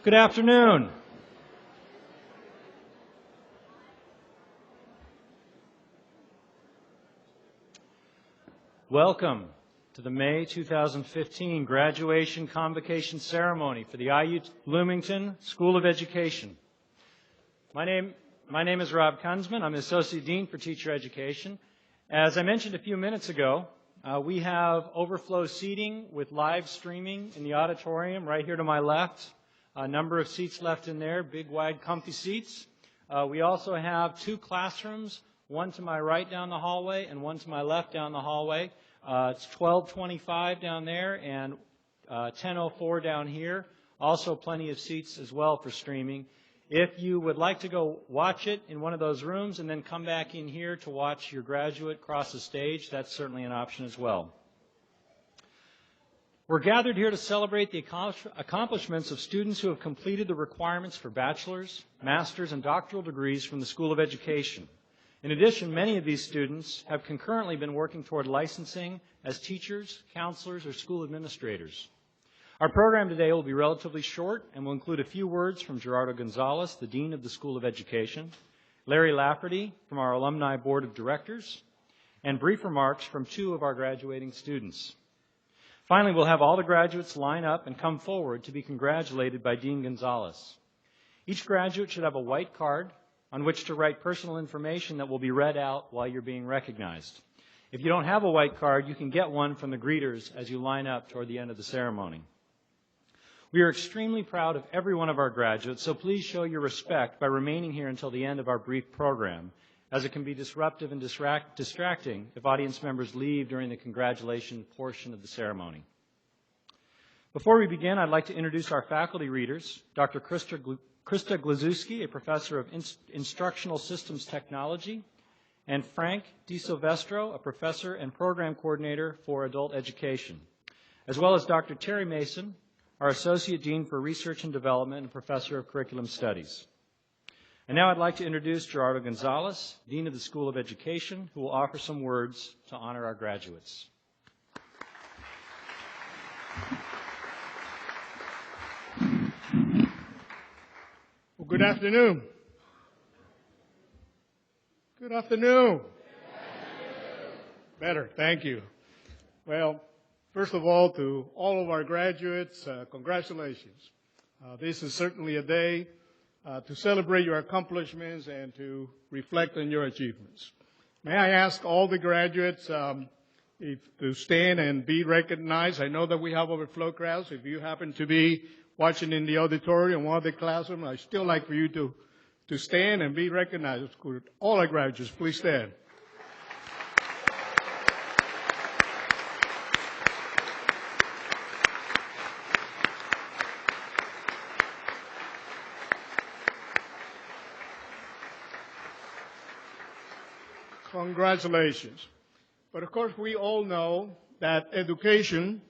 Good afternoon. Welcome to the May 2015 graduation convocation ceremony for the IU Bloomington School of Education. My name is Rob Kunzman. I'm the Associate Dean for Teacher Education. As I mentioned a few minutes ago, we have overflow seating with live streaming in the auditorium right here to my left. A number of seats left in there, big, wide, comfy seats. We also have two classrooms, one to my right down the hallway and one to my left down the hallway. It's 1225 down there and 1004 down here. Also plenty of seats as well for streaming. If you would like to go watch it in one of those rooms and then come back in here to watch your graduate cross the stage, that's certainly an option as well. We're gathered here to celebrate the accomplishments of students who have completed the requirements for bachelor's, master's, and doctoral degrees from the School of Education. In addition, many of these students have concurrently been working toward licensing as teachers, counselors, or school administrators. Our program today will be relatively short and will include a few words from Gerardo Gonzalez, the Dean of the School of Education, Larry Lafferty from our Alumni Board of Directors, and brief remarks from two of our graduating students. Finally, we'll have all the graduates line up and come forward to be congratulated by Dean Gonzalez. Each graduate should have a white card on which to write personal information that will be read out while you're being recognized. If you don't have a white card, you can get one from the greeters as you line up toward the end of the ceremony. We are extremely proud of every one of our graduates, so please show your respect by remaining here until the end of our brief program, as it can be disruptive and distracting if audience members leave during the congratulation portion of the ceremony. Before we begin, I'd like to introduce our faculty readers, Dr. Krista Glazewski, a professor of Instructional Systems Technology, and Frank DiSilvestro, a professor and program coordinator for adult education, as well as Dr. Terry Mason, our Associate Dean for Research and Development and Professor of Curriculum Studies. And now I'd like to introduce Gerardo Gonzalez, Dean of the School of Education, who will offer some words to honor our graduates. Well, good afternoon. Good afternoon. Better, thank you. Well, first of all, to all of our graduates, congratulations. This is certainly a day to celebrate your accomplishments and to reflect on your achievements. May I ask all the graduates to stand and be recognized? I know that we have overflow crowds. If you happen to be watching in the auditorium, one of the classrooms, I'd still like for you to stand and be recognized. All our graduates, please stand. Congratulations. But of course, we all know that education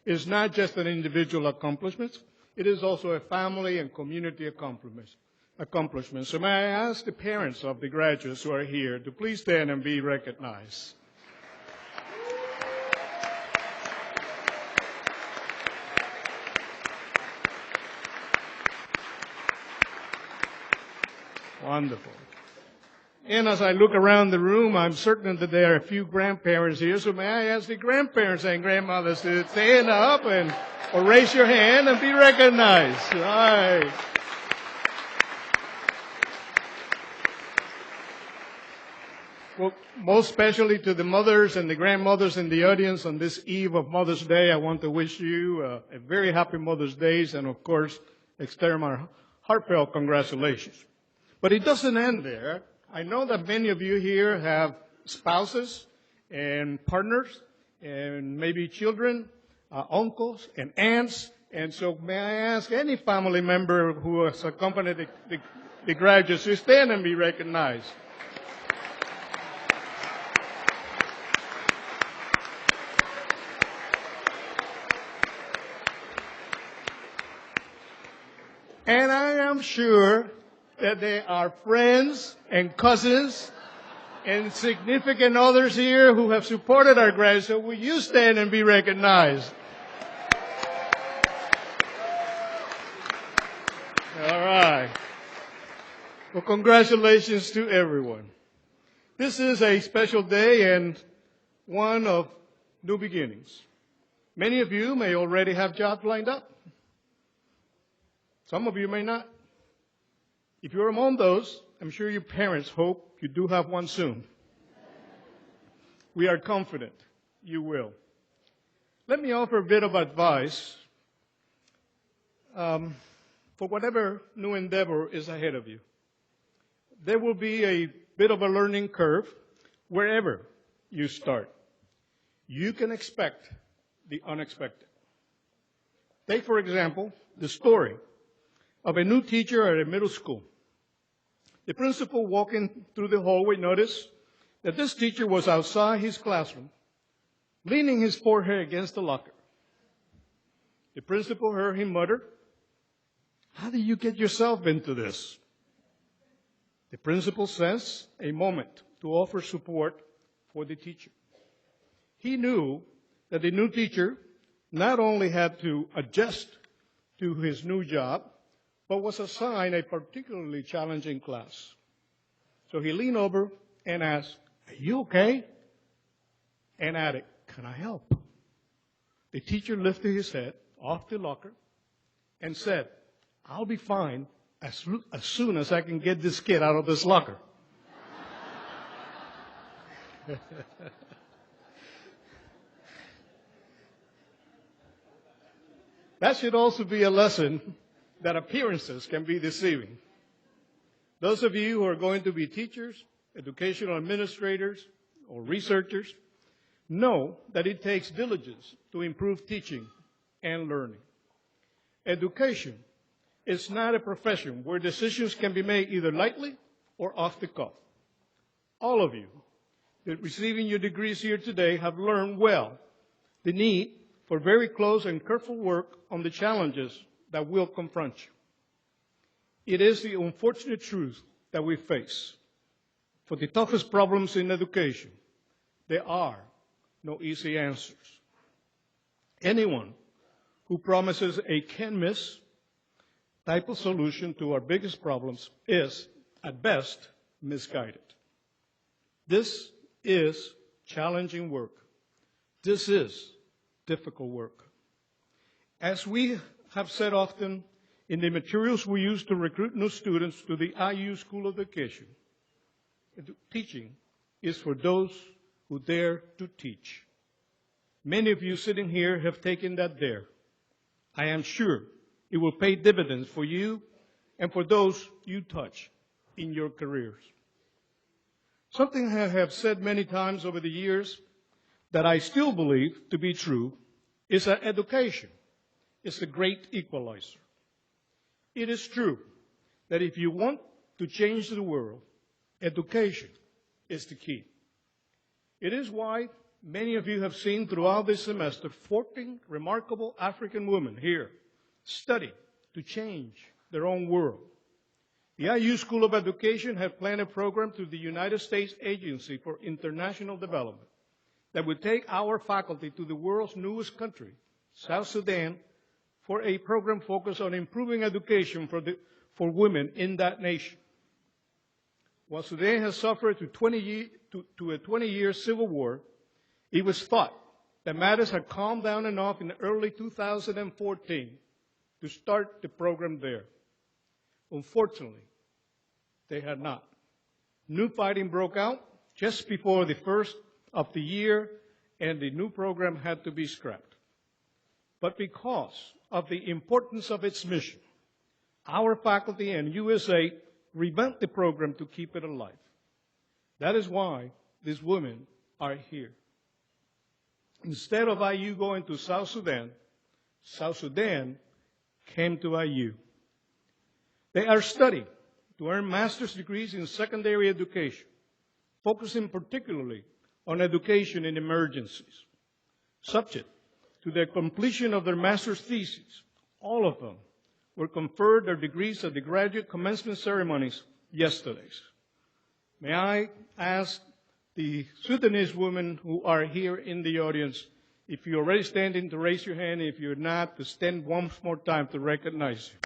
is not just an individual accomplishment. It is also a family and community accomplishment. So may I ask the parents of the graduates who are here to please stand and be recognized. Wonderful. And as I look around the room, I'm certain that there are a few grandparents here. So may I ask the grandparents and grandmothers to stand up or raise your hand and be recognized. All right. Well, most especially to the mothers and the grandmothers in the audience on this eve of Mother's Day, I want to wish you a very happy Mother's Day and, of course, extend my heartfelt congratulations. But it doesn't end there. I know that many of you here have spouses and partners and maybe children, uncles and aunts. And so may I ask any family member who has accompanied the graduates to stand and be recognized. And I am sure that there are friends and cousins and significant others here who have supported our graduates. So will you stand and be recognized? right. Well, congratulations to everyone. This is a special day and one of new beginnings. Many of you may already have jobs lined up. Some of you may not. If you're among those, I'm sure your parents hope you do have one soon. We are confident you will. Let me offer a bit of advice for whatever new endeavor is ahead of you. There will be a bit of a learning curve wherever you start. You can expect the unexpected. Take, for example, the story of a new teacher at a middle school. The principal walking through the hallway noticed that this teacher was outside his classroom, leaning his forehead against the locker. The principal heard him mutter, "How did you get yourself into this?" The principal sensed a moment to offer support for the teacher. He knew that the new teacher not only had to adjust to his new job, but was assigned a particularly challenging class. So he leaned over and asked, "Are you okay?" And added, "Can I help?" The teacher lifted his head off the locker and said, "I'll be fine as soon as I can get this kid out of this locker." That should also be a lesson that appearances can be deceiving. Those of you who are going to be teachers, educational administrators, or researchers know that it takes diligence to improve teaching and learning. Education is not a profession where decisions can be made either lightly or off the cuff. All of you that receiving your degrees here today have learned well the need for very close and careful work on the challenges that will confront you. It is the unfortunate truth that we face. For the toughest problems in education, there are no easy answers. Anyone who promises a can't-miss type of solution to our biggest problems is, at best, misguided. This is challenging work. This is difficult work. As we have said often in the materials we use to recruit new students to the IU School of Education, teaching is for those who dare to teach. Many of you sitting here have taken that dare. I am sure it will pay dividends for you and for those you touch in your careers. Something I have said many times over the years that I still believe to be true is that education is the great equalizer. It is true that if you want to change the world, education is the key. It is why many of you have seen throughout this semester 14 remarkable African women here study to change their own world. The IU School of Education has planned a program through the United States Agency for International Development that would take our faculty to the world's newest country, South Sudan, for a program focused on improving education for women in that nation. While Sudan has suffered to a 20-year civil war, it was thought that matters had calmed down enough in early 2014 to start the program there. Unfortunately, they had not. New fighting broke out just before the first of the year, and the new program had to be scrapped. But because of the importance of its mission, our faculty and USA revamped the program to keep it alive. That is why these women are here. Instead of IU going to South Sudan came to IU. They are studying to earn master's degrees in secondary education, focusing particularly on education in emergencies. Subject to the completion of their master's theses, all of them were conferred their degrees at the graduate commencement ceremonies yesterday. May I ask the Sudanese women who are here in the audience, if you're already standing, to raise your hand. If you're not, to stand once more time to recognize you.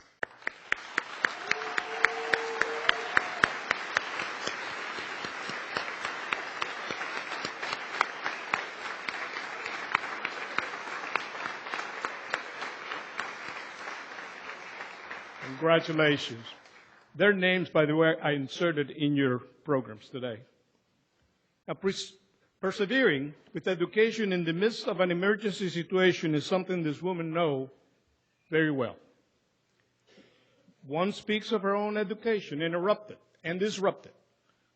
Congratulations. Their names, by the way, I inserted in your programs today. Now, persevering with education in the midst of an emergency situation is something these women know very well. One speaks of her own education interrupted and disrupted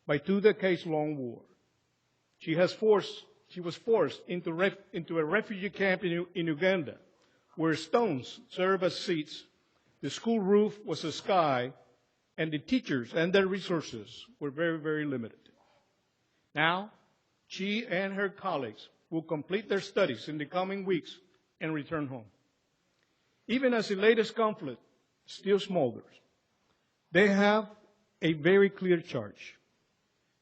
by 2 decades-long war. She was forced into a refugee camp in Uganda, where stones served as seats, the school roof was a sky, and the teachers and their resources were very, very limited. Now, she and her colleagues will complete their studies in the coming weeks and return home. Even as the latest conflict still smolders, they have a very clear charge.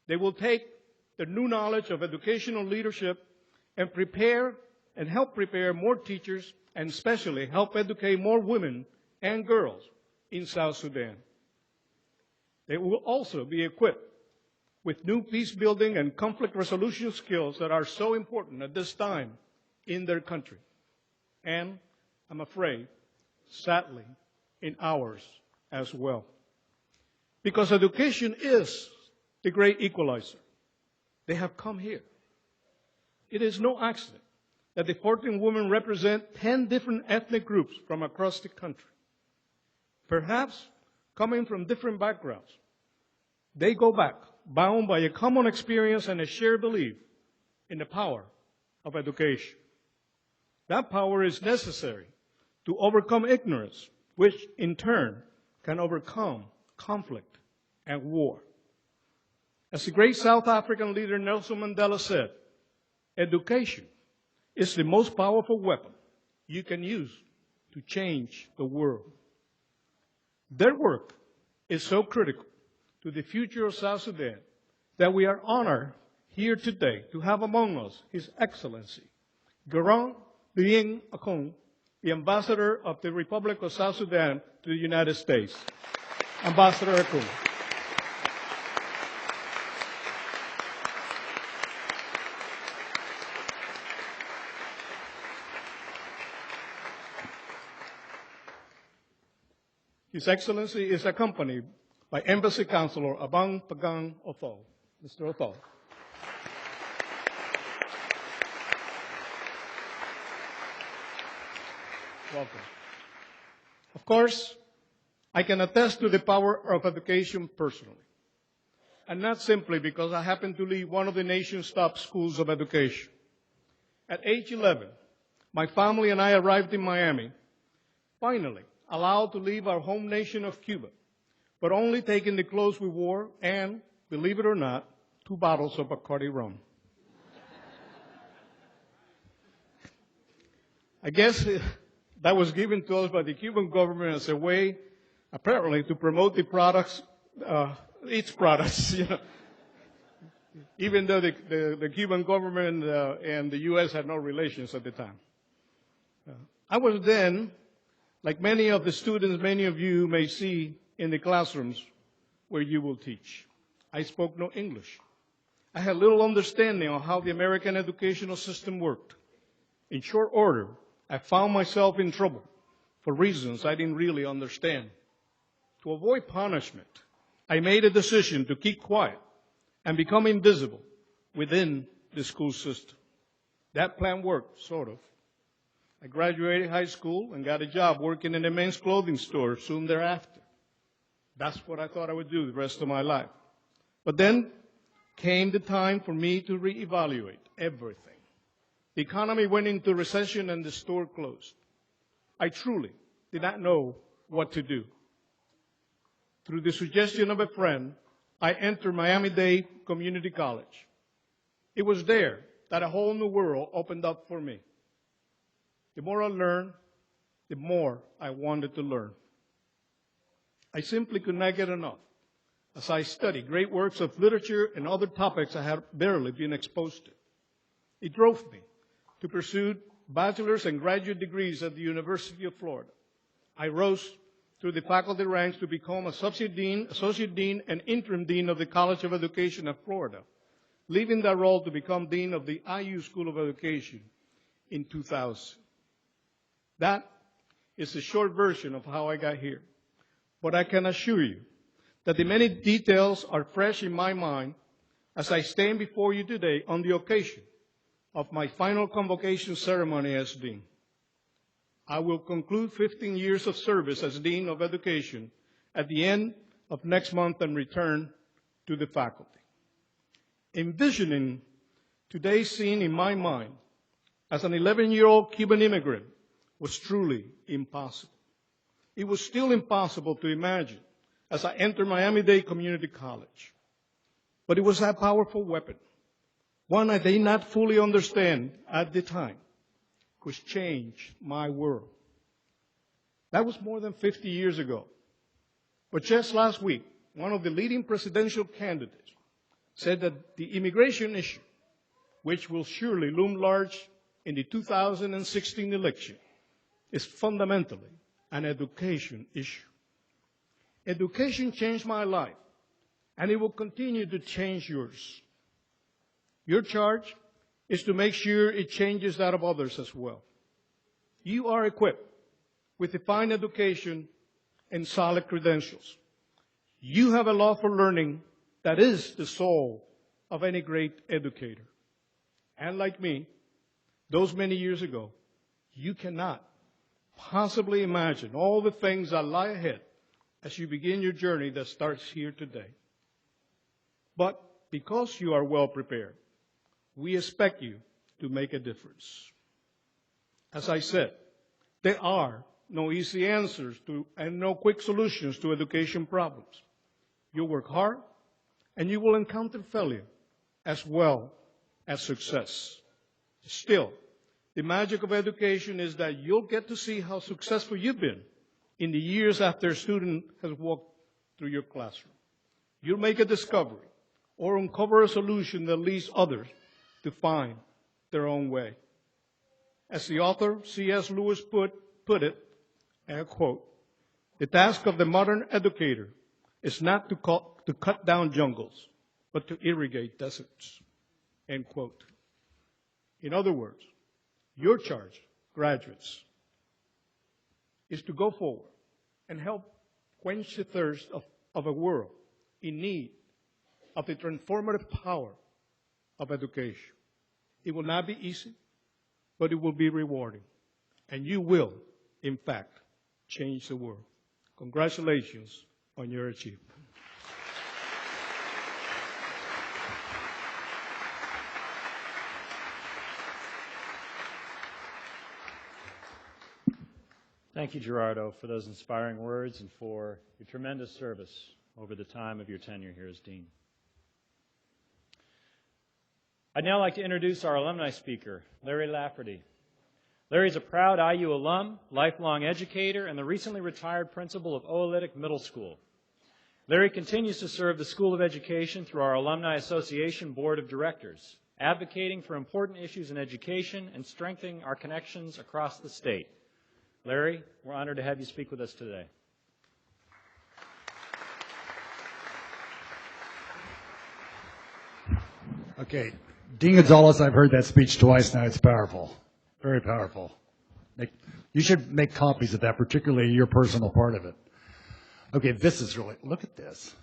They will take the new knowledge of educational leadership and help prepare more teachers, and especially help educate more women and girls in South Sudan. They will also be equipped with new peace-building and conflict resolution skills that are so important at this time in their country. And, I'm afraid, sadly, in ours as well. Because education is the great equalizer. They have come here. It is no accident that the 14 women represent 10 different ethnic groups from across the country. Perhaps coming from different backgrounds, they go back, bound by a common experience and a shared belief in the power of education. That power is necessary to overcome ignorance, which in turn can overcome conflict and war. As the great South African leader Nelson Mandela said, education is the most powerful weapon you can use to change the world. Their work is so critical to the future of South Sudan that we are honored here today to have among us His Excellency, Garang Lieng Akong, the Ambassador of the Republic of South Sudan to the United States. Ambassador Akong. His Excellency is accompanied by Embassy Counselor Abang Pagang Othol. Mr. Othol. Welcome. Of course, I can attest to the power of education personally, and not simply because I happen to lead one of the nation's top schools of education. At age 11, my family and I arrived in Miami, finally allowed to leave our home nation of Cuba, but only taking the clothes we wore and, believe it or not, 2 bottles of Bacardi rum. I guess that was given to us by the Cuban government as a way, apparently, to promote the products, its products, even though the Cuban government and the U.S. had no relations at the time. I was then, like many of the students many of you may see in the classrooms where you will teach. I spoke no English. I had little understanding of how the American educational system worked. In short order, I found myself in trouble for reasons I didn't really understand. To avoid punishment, I made a decision to keep quiet and become invisible within the school system. That plan worked, sort of. I graduated high school and got a job working in a men's clothing store soon thereafter. That's what I thought I would do the rest of my life. But then came the time for me to reevaluate everything. The economy went into recession and the store closed. I truly did not know what to do. Through the suggestion of a friend, I entered Miami-Dade Community College. It was there that a whole new world opened up for me. The more I learned, the more I wanted to learn. I simply could not get enough as I studied great works of literature and other topics I had barely been exposed to. It drove me to pursue bachelor's and graduate degrees at the University of Florida. I rose through the faculty ranks to become associate dean, and interim dean of the College of Education of Florida, leaving that role to become dean of the IU School of Education in 2000. That is a short version of how I got here. but I can assure you that the many details are fresh in my mind as I stand before you today on the occasion of my final convocation ceremony as Dean. I will conclude 15 years of service as Dean of Education at the end of next month and return to the faculty. Envisioning today's scene in my mind as an 11-year-old Cuban immigrant was truly impossible. It was still impossible to imagine as I entered Miami-Dade Community College. But it was a powerful weapon, one I did not fully understand at the time, which changed my world. That was more than 50 years ago. But just last week, one of the leading presidential candidates said that the immigration issue, which will surely loom large in the 2016 election, is fundamentally an education issue. Education changed my life, and it will continue to change yours. Your charge is to make sure it changes that of others as well. You are equipped with a fine education and solid credentials. You have a love for learning that is the soul of any great educator. And like me, those many years ago, you cannot possibly imagine all the things that lie ahead as you begin your journey that starts here today. But because you are well prepared, we expect you to make a difference. As I said, there are no easy answers to and no quick solutions to education problems. You work hard, and you will encounter failure as well as success. Still, the magic of education is that you'll get to see how successful you've been in the years after a student has walked through your classroom. You'll make a discovery or uncover a solution that leads others to find their own way. As the author C.S. Lewis put it, and I quote, "The task of the modern educator is not to cut down jungles, but to irrigate deserts," end quote. In other words, your charge, graduates, is to go forward and help quench the thirst of a world in need of the transformative power of education. It will not be easy, but it will be rewarding. And you will, in fact, change the world. Congratulations on your achievement. Thank you, Gerardo, for those inspiring words and for your tremendous service over the time of your tenure here as Dean. I'd now like to introduce our alumni speaker, Larry Lafferty. Larry is a proud IU alum, lifelong educator, and the recently retired principal of Oolitic Middle School. Larry continues to serve the School of Education through our Alumni Association Board of Directors, advocating for important issues in education and strengthening our connections across the state. Larry, we're honored to have you speak with us today. Okay, Dean Gonzalez, I've heard that speech twice now. It's powerful, very powerful. You should make copies of that, particularly your personal part of it. Okay, this is really, look at this.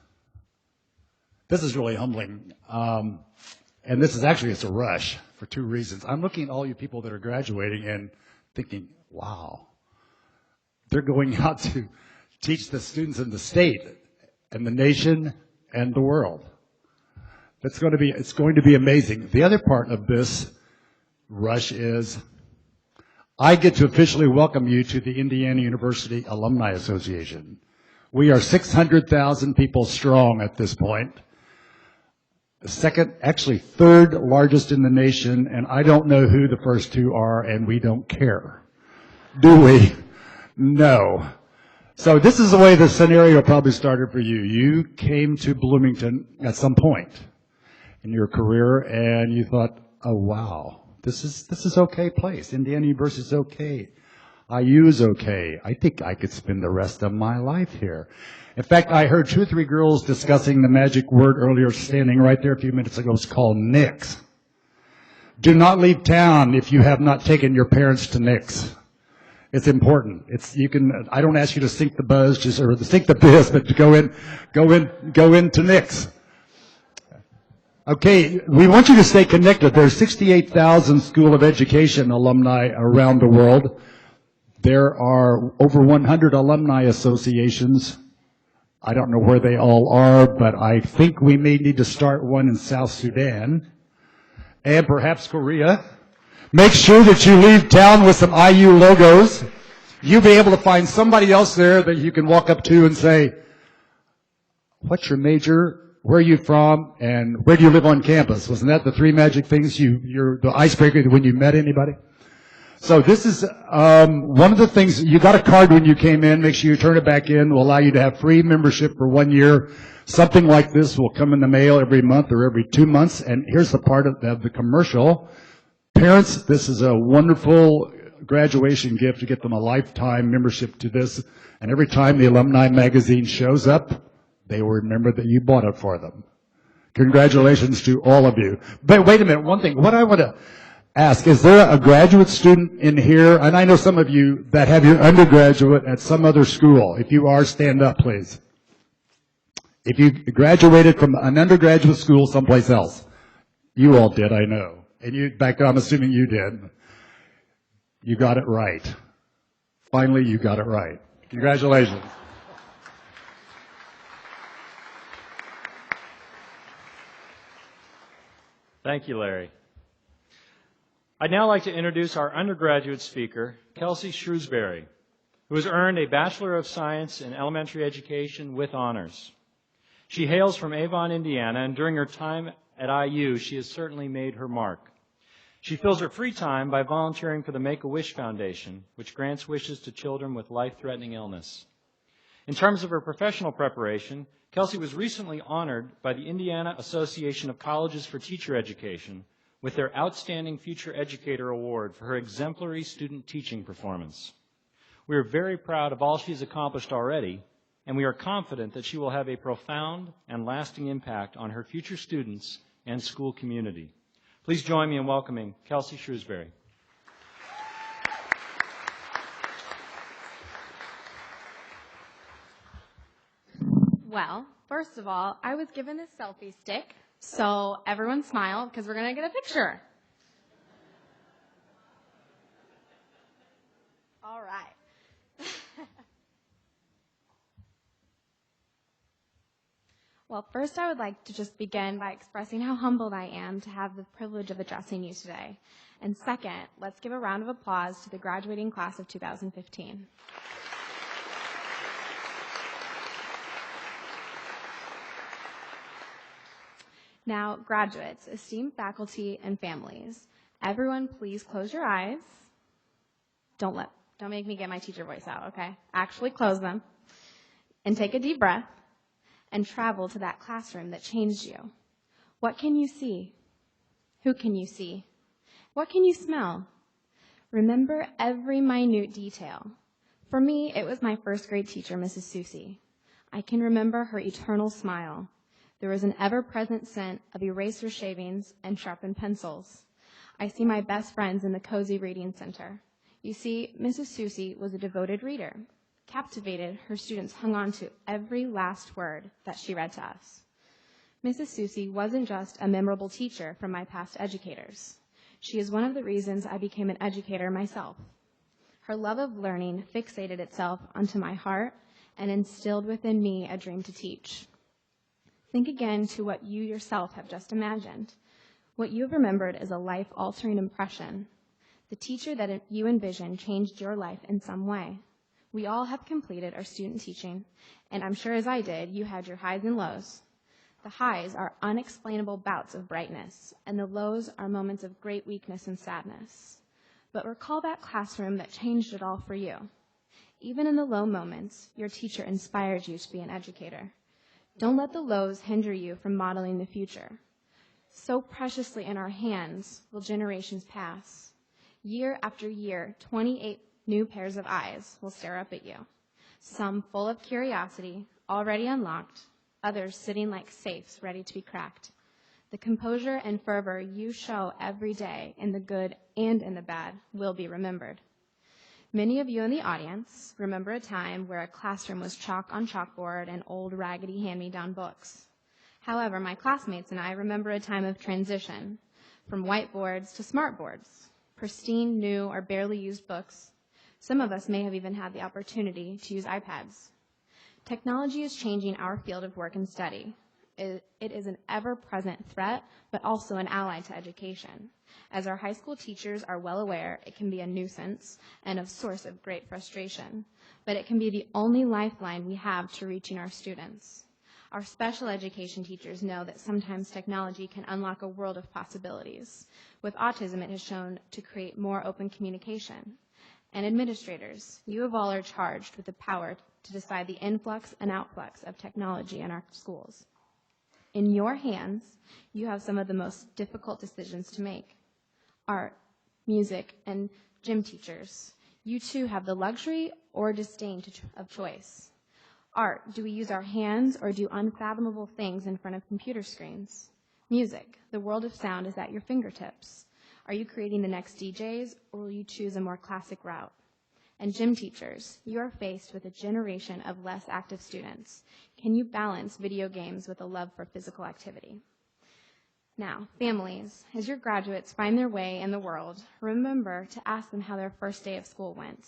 This is really humbling. And this is actually, it's a rush for two reasons. I'm looking at all you people that are graduating and thinking, wow, they're going out to teach the students in the state and the nation and the world. It's going to be amazing. The other part of this rush is I get to officially welcome you to the Indiana University Alumni Association. We are 600,000 people strong at this point. The second, actually third largest in the nation, and I don't know who the first two are, and we don't care. Do we? No. So this is the way the scenario probably started for you. You came to Bloomington at some point in your career, and you thought, oh, wow, this is okay place. Indiana University is okay. IU is okay. I think I could spend the rest of my life here. In fact, I heard 2 or 3 girls discussing the magic word earlier, standing right there a few minutes ago. It's called Nix. Do not leave town if you have not taken your parents to Nix. It's important. I don't ask you to sink the buzz, or to sink the biz, but to go into Nick's. Okay, we want you to stay connected. There's 68,000 School of Education alumni around the world. There are over 100 alumni associations. I don't know where they all are, but I think we may need to start one in South Sudan and perhaps Korea. Make sure that you leave town with some IU logos. You'll be able to find somebody else there that you can walk up to and say, what's your major? Where are you from? And where do you live on campus? Wasn't that the three magic things the icebreaker when you met anybody? So this is one of the things. You got a card when you came in. Make sure you turn it back in. Will allow you to have free membership for 1 year. Something like this will come in the mail every month or every 2 months. And here's the part of the commercial. Parents, this is a wonderful graduation gift to get them a lifetime membership to this. And every time the alumni magazine shows up, they will remember that you bought it for them. Congratulations to all of you. But wait a minute, one thing. What I want to ask, is there a graduate student in here? And I know some of you that have your undergraduate at some other school. If you are, stand up, please. If you graduated from an undergraduate school someplace else, you all did, I know. And you, back then, I'm assuming you did. You got it right. Finally, you got it right. Congratulations. Thank you, Larry. I'd now like to introduce our undergraduate speaker, Kelsey Shrewsbury, who has earned a Bachelor of Science in Elementary Education with honors. She hails from Avon, Indiana, and during her time at IU, she has certainly made her mark. She fills her free time by volunteering for the Make-A-Wish Foundation, which grants wishes to children with life-threatening illness. In terms of her professional preparation, Kelsey was recently honored by the Indiana Association of Colleges for Teacher Education with their Outstanding Future Educator Award for her exemplary student teaching performance. We are very proud of all she has accomplished already, and we are confident that she will have a profound and lasting impact on her future students and school community. Please join me in welcoming Kelsey Shrewsbury. Well, first of all, I was given this selfie stick, so everyone smile because we're going to get a picture. All right. Well, first I would like to just begin by expressing how humbled I am to have the privilege of addressing you today. And second, let's give a round of applause to the graduating class of 2015. Now, graduates, esteemed faculty, and families, everyone please close your eyes. Don't make me get my teacher voice out, okay? Actually close them and take a deep breath and travel to that classroom that changed you. What can you see? Who can you see? What can you smell? Remember every minute detail. For me, it was my first grade teacher, Mrs. Susie. I can remember her eternal smile. There was an ever-present scent of eraser shavings and sharpened pencils. I see my best friends in the cozy reading center. You see, Mrs. Susie was a devoted reader. Captivated, her students hung on to every last word that she read to us. Mrs. Susie wasn't just a memorable teacher from my past educators. She is one of the reasons I became an educator myself. Her love of learning fixated itself onto my heart and instilled within me a dream to teach. Think again to what you yourself have just imagined. What you have remembered is a life-altering impression. The teacher that you envisioned changed your life in some way. We all have completed our student teaching, and I'm sure as I did, you had your highs and lows. The highs are unexplainable bouts of brightness, and the lows are moments of great weakness and sadness. But recall that classroom that changed it all for you. Even in the low moments, your teacher inspired you to be an educator. Don't let the lows hinder you from modeling the future. So preciously in our hands will generations pass. Year after year, 28 new pairs of eyes will stare up at you. Some full of curiosity, already unlocked, others sitting like safes ready to be cracked. The composure and fervor you show every day in the good and in the bad will be remembered. Many of you in the audience remember a time where a classroom was chalk on chalkboard and old raggedy hand-me-down books. However, my classmates and I remember a time of transition from whiteboards to smartboards, pristine, new, or barely used books. Some of us may have even had the opportunity to use iPads. Technology is changing our field of work and study. It is an ever-present threat, but also an ally to education. As our high school teachers are well aware, it can be a nuisance and a source of great frustration, but it can be the only lifeline we have to reaching our students. Our special education teachers know that sometimes technology can unlock a world of possibilities. With autism, it has shown to create more open communication. And administrators, you of all are charged with the power to decide the influx and outflux of technology in our schools. In your hands, you have some of the most difficult decisions to make. Art, music, and gym teachers, you too have the luxury or disdain of choice. Art, do we use our hands or do unfathomable things in front of computer screens? Music, the world of sound is at your fingertips. Are you creating the next DJs, or will you choose a more classic route? And gym teachers, you are faced with a generation of less active students. Can you balance video games with a love for physical activity? Now, families, as your graduates find their way in the world, remember to ask them how their first day of school went.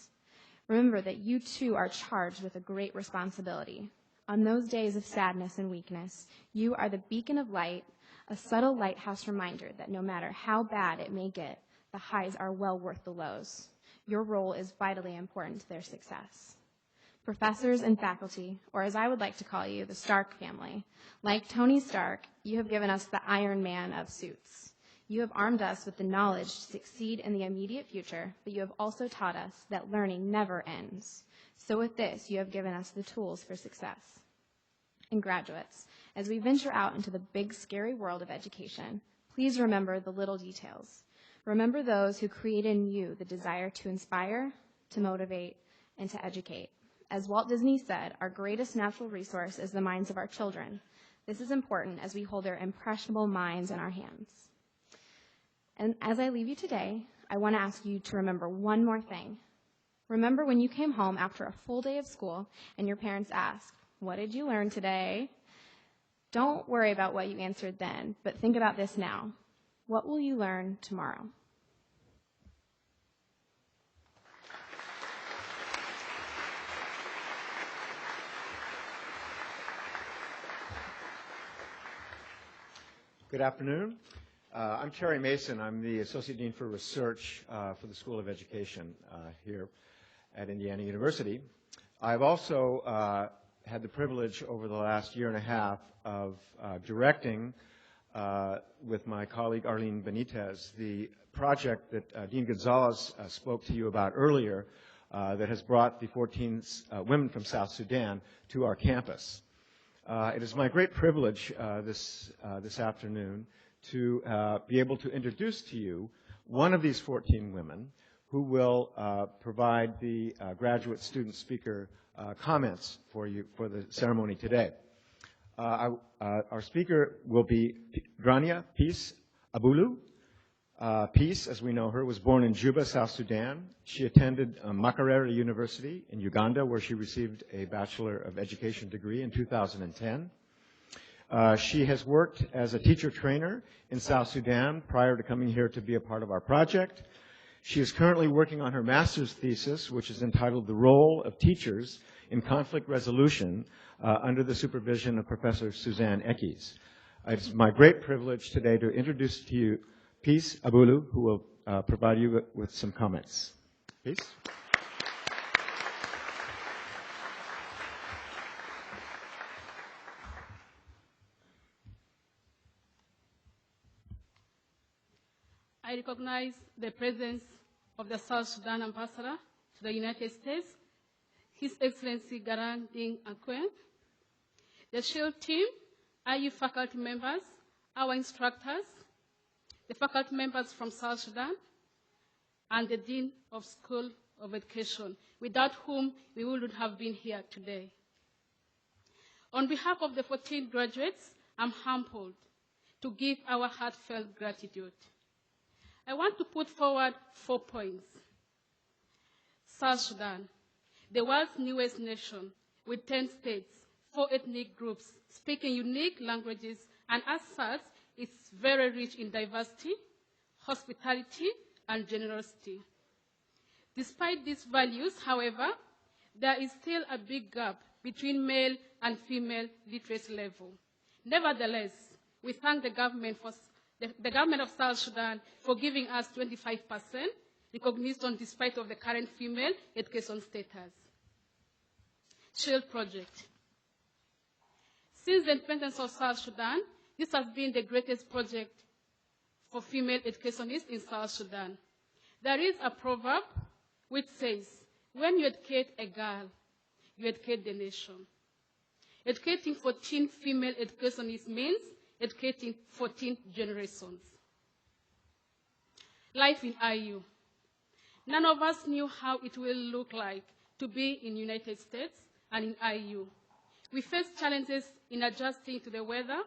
Remember that you too are charged with a great responsibility. On those days of sadness and weakness, you are the beacon of light, a subtle lighthouse reminder that no matter how bad it may get, the highs are well worth the lows. Your role is vitally important to their success. Professors and faculty, or as I would like to call you, the Stark family, like Tony Stark, you have given us the Iron Man of suits. You have armed us with the knowledge to succeed in the immediate future, but you have also taught us that learning never ends. So with this, you have given us the tools for success. And graduates, as we venture out into the big, scary world of education, please remember the little details. Remember those who created in you the desire to inspire, to motivate, and to educate. As Walt Disney said, our greatest natural resource is the minds of our children. This is important as we hold their impressionable minds in our hands. And as I leave you today, I want to ask you to remember one more thing. Remember when you came home after a full day of school and your parents asked, "What did you learn today?" Don't worry about what you answered then, but think about this now. What will you learn tomorrow? Good afternoon. I'm Terry Mason. I'm the Associate Dean for Research for the School of Education here at Indiana University. I've also had the privilege over the last year and a half of directing with my colleague Arlene Benitez the project that Dean Gonzalez spoke to you about earlier that has brought the 14 women from South Sudan to our campus. It is my great privilege this afternoon to be able to introduce to you one of these 14 women who will provide the graduate student speaker comments for you for the ceremony today. Our speaker will be Grania Peace Abulu. Peace, as we know her, was born in Juba, South Sudan. She attended Makerere University in Uganda, where she received a Bachelor of Education degree in 2010. She has worked as a teacher trainer in South Sudan prior to coming here to be a part of our project. She is currently working on her master's thesis, which is entitled The Role of Teachers in Conflict Resolution under the supervision of Professor Suzanne Eckes. It's my great privilege today to introduce to you Peace Abulu, who will provide you with some comments. Peace. I recognize the presence of the South Sudan ambassador to the United States, His Excellency Garang Ding Akwen, the SHIELD team, IU faculty members, our instructors, the faculty members from South Sudan, and the Dean of School of Education, without whom we wouldn't have been here today. On behalf of the 14 graduates, I'm humbled to give our heartfelt gratitude. I want to put forward 4 points. South Sudan, the world's newest nation with 10 states, 4 ethnic groups speaking unique languages, and as such, it's very rich in diversity, hospitality, and generosity. Despite these values, however, there is still a big gap between male and female literacy level. Nevertheless, we thank the government of South Sudan for giving us 25% recognition despite of the current female education status. Shield Project. Since the independence of South Sudan, this has been the greatest project for female educationists in South Sudan. There is a proverb which says, when you educate a girl, you educate the nation. Educating 14 female educationists means educating 14 generations. Life in IU. None of us knew how it will look like to be in the United States and in IU. We faced challenges in adjusting to the weather,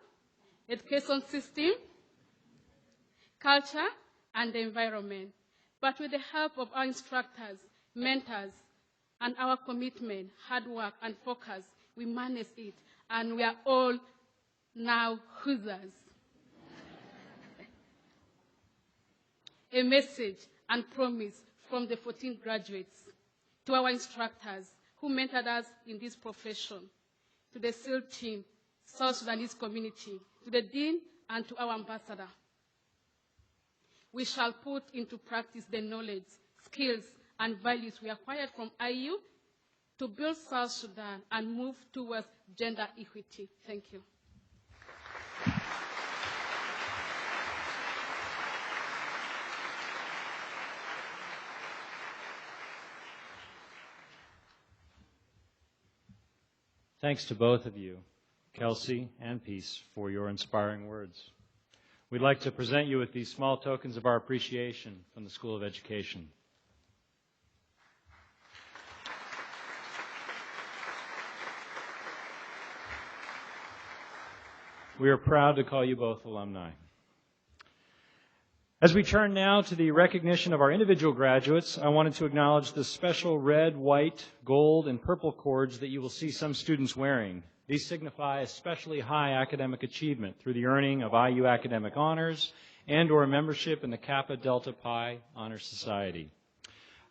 education system, culture, and the environment. But with the help of our instructors, mentors, and our commitment, hard work, and focus, we managed it, and we are all now Hoosiers. A message and promise from the 14 graduates to our instructors who mentored us in this profession, to the SEAL team, South Sudanese community, to the Dean, and to our ambassador. We shall put into practice the knowledge, skills, and values we acquired from IU to build South Sudan and move towards gender equity. Thank you. Thanks to both of you, Kelsey and Peace, for your inspiring words. We'd like to present you with these small tokens of our appreciation from the School of Education. We are proud to call you both alumni. As we turn now to the recognition of our individual graduates, I wanted to acknowledge the special red, white, gold, and purple cords that you will see some students wearing. These signify especially high academic achievement through the earning of IU academic honors and/or membership in the Kappa Delta Pi Honor Society.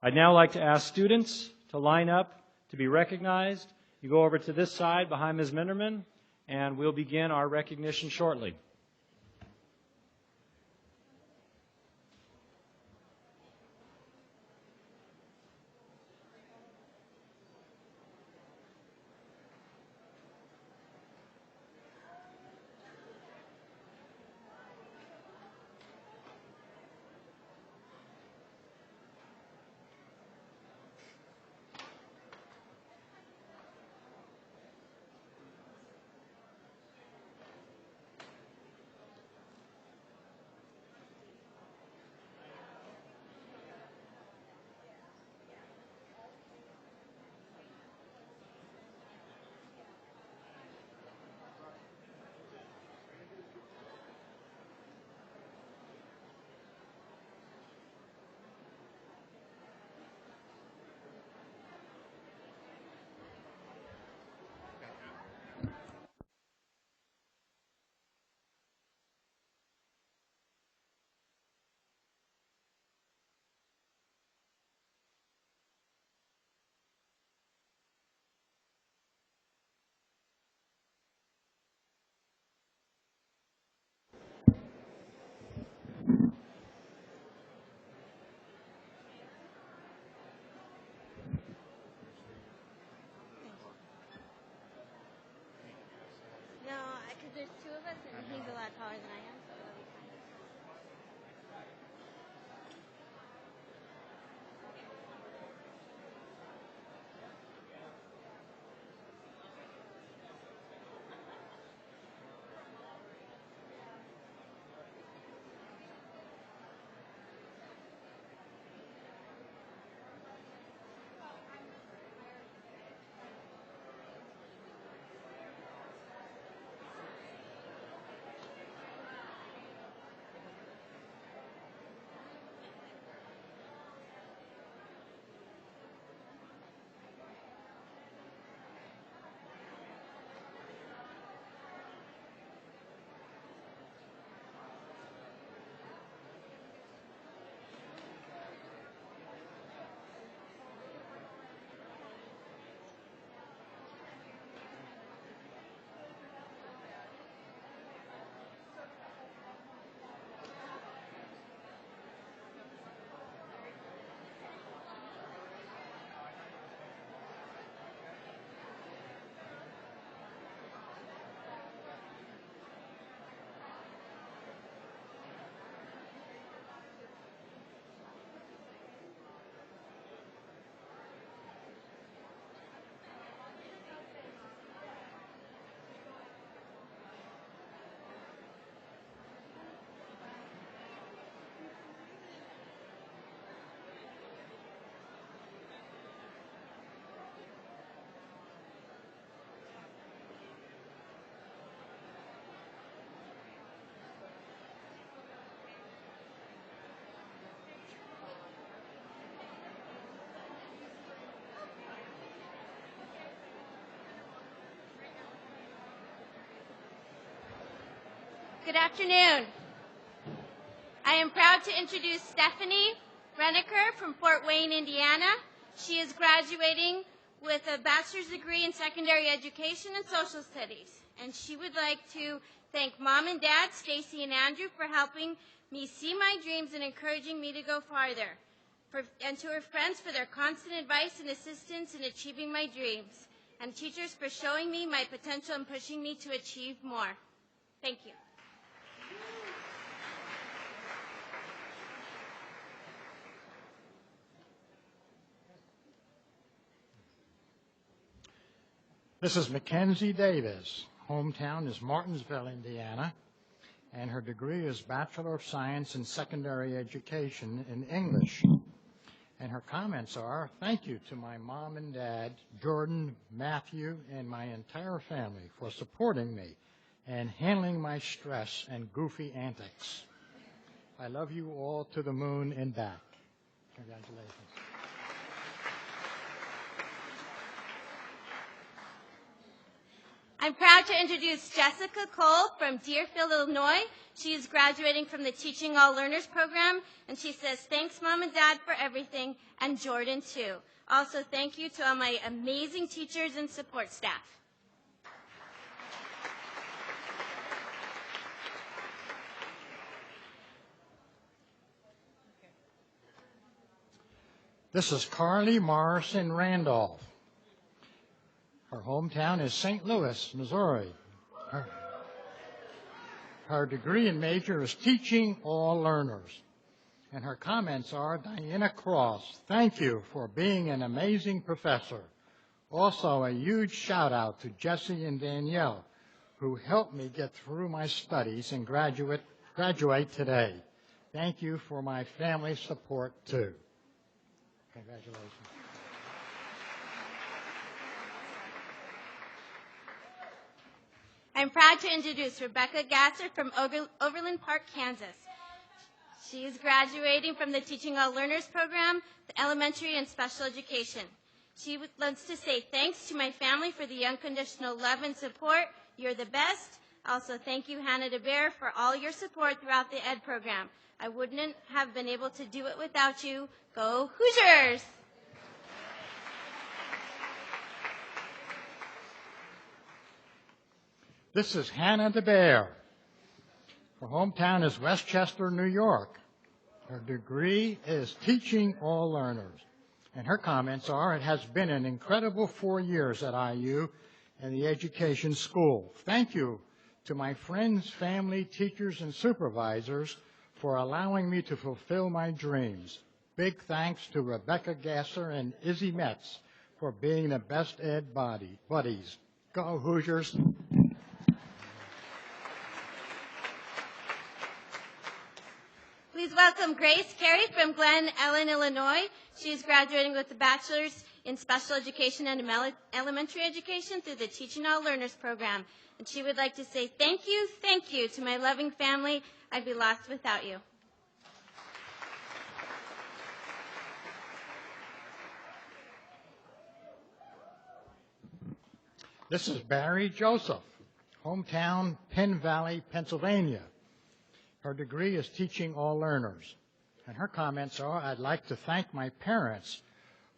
I'd now like to ask students to line up to be recognized. You go over to this side behind Ms. Minderman, and we'll begin our recognition shortly. No, because there's two of us, and he's a lot taller than I am, so it'll be fine. Good afternoon. I am proud to introduce Stephanie Renneker from Fort Wayne, Indiana. She is graduating with a bachelor's degree in secondary education and social studies. And she would like to thank Mom and Dad, Stacy and Andrew, for helping me see my dreams and encouraging me to go farther. And to her friends for their constant advice and assistance in achieving my dreams. And teachers for showing me my potential and pushing me to achieve more. Thank you. This is Mackenzie Davis. Hometown is Martinsville, Indiana, and her degree is Bachelor of Science in Secondary Education in English. And her comments are, thank you to my mom and dad, Jordan, Matthew, and my entire family for supporting me and handling my stress and goofy antics. I love you all to the moon and back. Congratulations. I'm proud to introduce Jessica Cole from Deerfield, Illinois. She is graduating from the Teaching All Learners program, and she says, thanks, Mom and Dad, for everything, and Jordan, too. Also, thank you to all my amazing teachers and support staff. This is Carly Morrison Randolph. Her hometown is St. Louis, Missouri. Her degree and major is Teaching All Learners. And her comments are, Diana Cross, thank you for being an amazing professor. Also, a huge shout out to Jesse and Danielle, who helped me get through my studies and graduate today. Thank you for my family support, too. Congratulations. I'm proud to introduce Rebecca Gasser from Overland Park, Kansas. She is graduating from the Teaching All Learners program, the elementary and special education. She wants to say thanks to my family for the unconditional love and support. You're the best. Also, thank you, Hannah DeBear, for all your support throughout the ED program. I wouldn't have been able to do it without you. Go Hoosiers! This is Hannah DeBear. Her hometown is Westchester, New York. Her degree is Teaching All Learners. And her comments are, it has been an incredible 4 years at IU and the education school. Thank you to my friends, family, teachers, and supervisors for allowing me to fulfill my dreams. Big thanks to Rebecca Gasser and Izzy Metz for being the best ed buddies. Go Hoosiers! Please welcome Grace Carey from Glen Ellen, Illinois. She is graduating with a bachelor's in special education and elementary education through the Teaching All Learners program. And she would like to say thank you to my loving family. I'd be lost without you. This is Barry Joseph, hometown Penn Valley, Pennsylvania. Her degree is Teaching All Learners. And her comments are, I'd like to thank my parents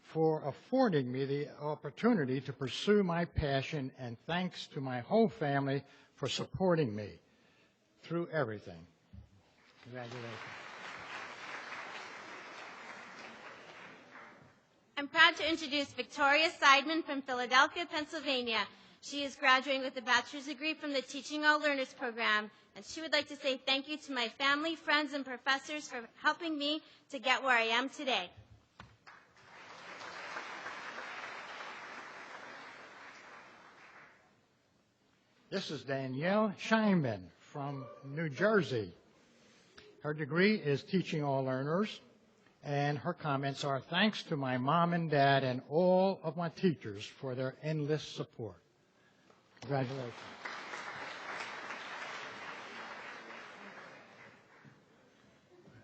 for affording me the opportunity to pursue my passion, and thanks to my whole family for supporting me through everything. Congratulations. I'm proud to introduce Victoria Seidman from Philadelphia, Pennsylvania. She is graduating with a bachelor's degree from the Teaching All Learners program, and she would like to say thank you to my family, friends, and professors for helping me to get where I am today. This is Danielle Scheinman from New Jersey. Her degree is Teaching All Learners, and her comments are, thanks to my mom and dad and all of my teachers for their endless support. Congratulations.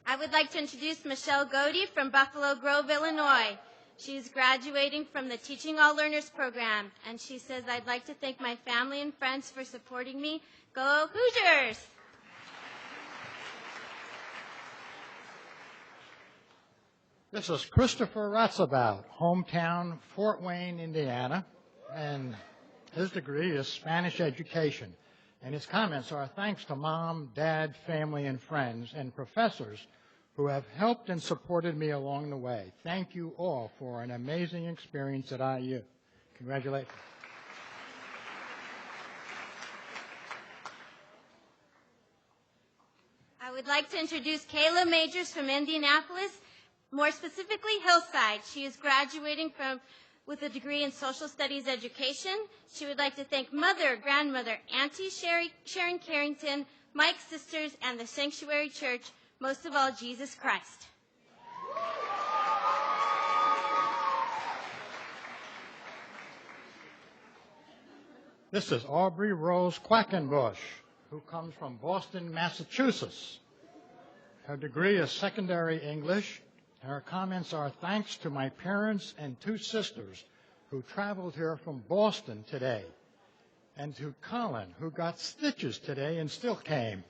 I would like to introduce Michelle Godey from Buffalo Grove, Illinois. She's graduating from the Teaching All Learners program, and she says, I'd like to thank my family and friends for supporting me. Go Hoosiers! This is Christopher Ratzabout, hometown Fort Wayne, Indiana, and his degree is Spanish education. And his comments are thanks to mom, dad, family, and friends, and professors who have helped and supported me along the way. Thank you all for an amazing experience at IU. Congratulations. I would like to introduce Kayla Majors from Indianapolis, more specifically Hillside. She is graduating with a degree in social studies education. She would like to thank mother, grandmother, Auntie Sharon Carrington, Mike's sisters, and the Sanctuary Church, most of all, Jesus Christ. This is Aubrey Rose Quackenbush, who comes from Boston, Massachusetts. Her degree is secondary English. Her comments are thanks to my parents and 2 sisters who traveled here from Boston today, and to Colin, who got stitches today and still came.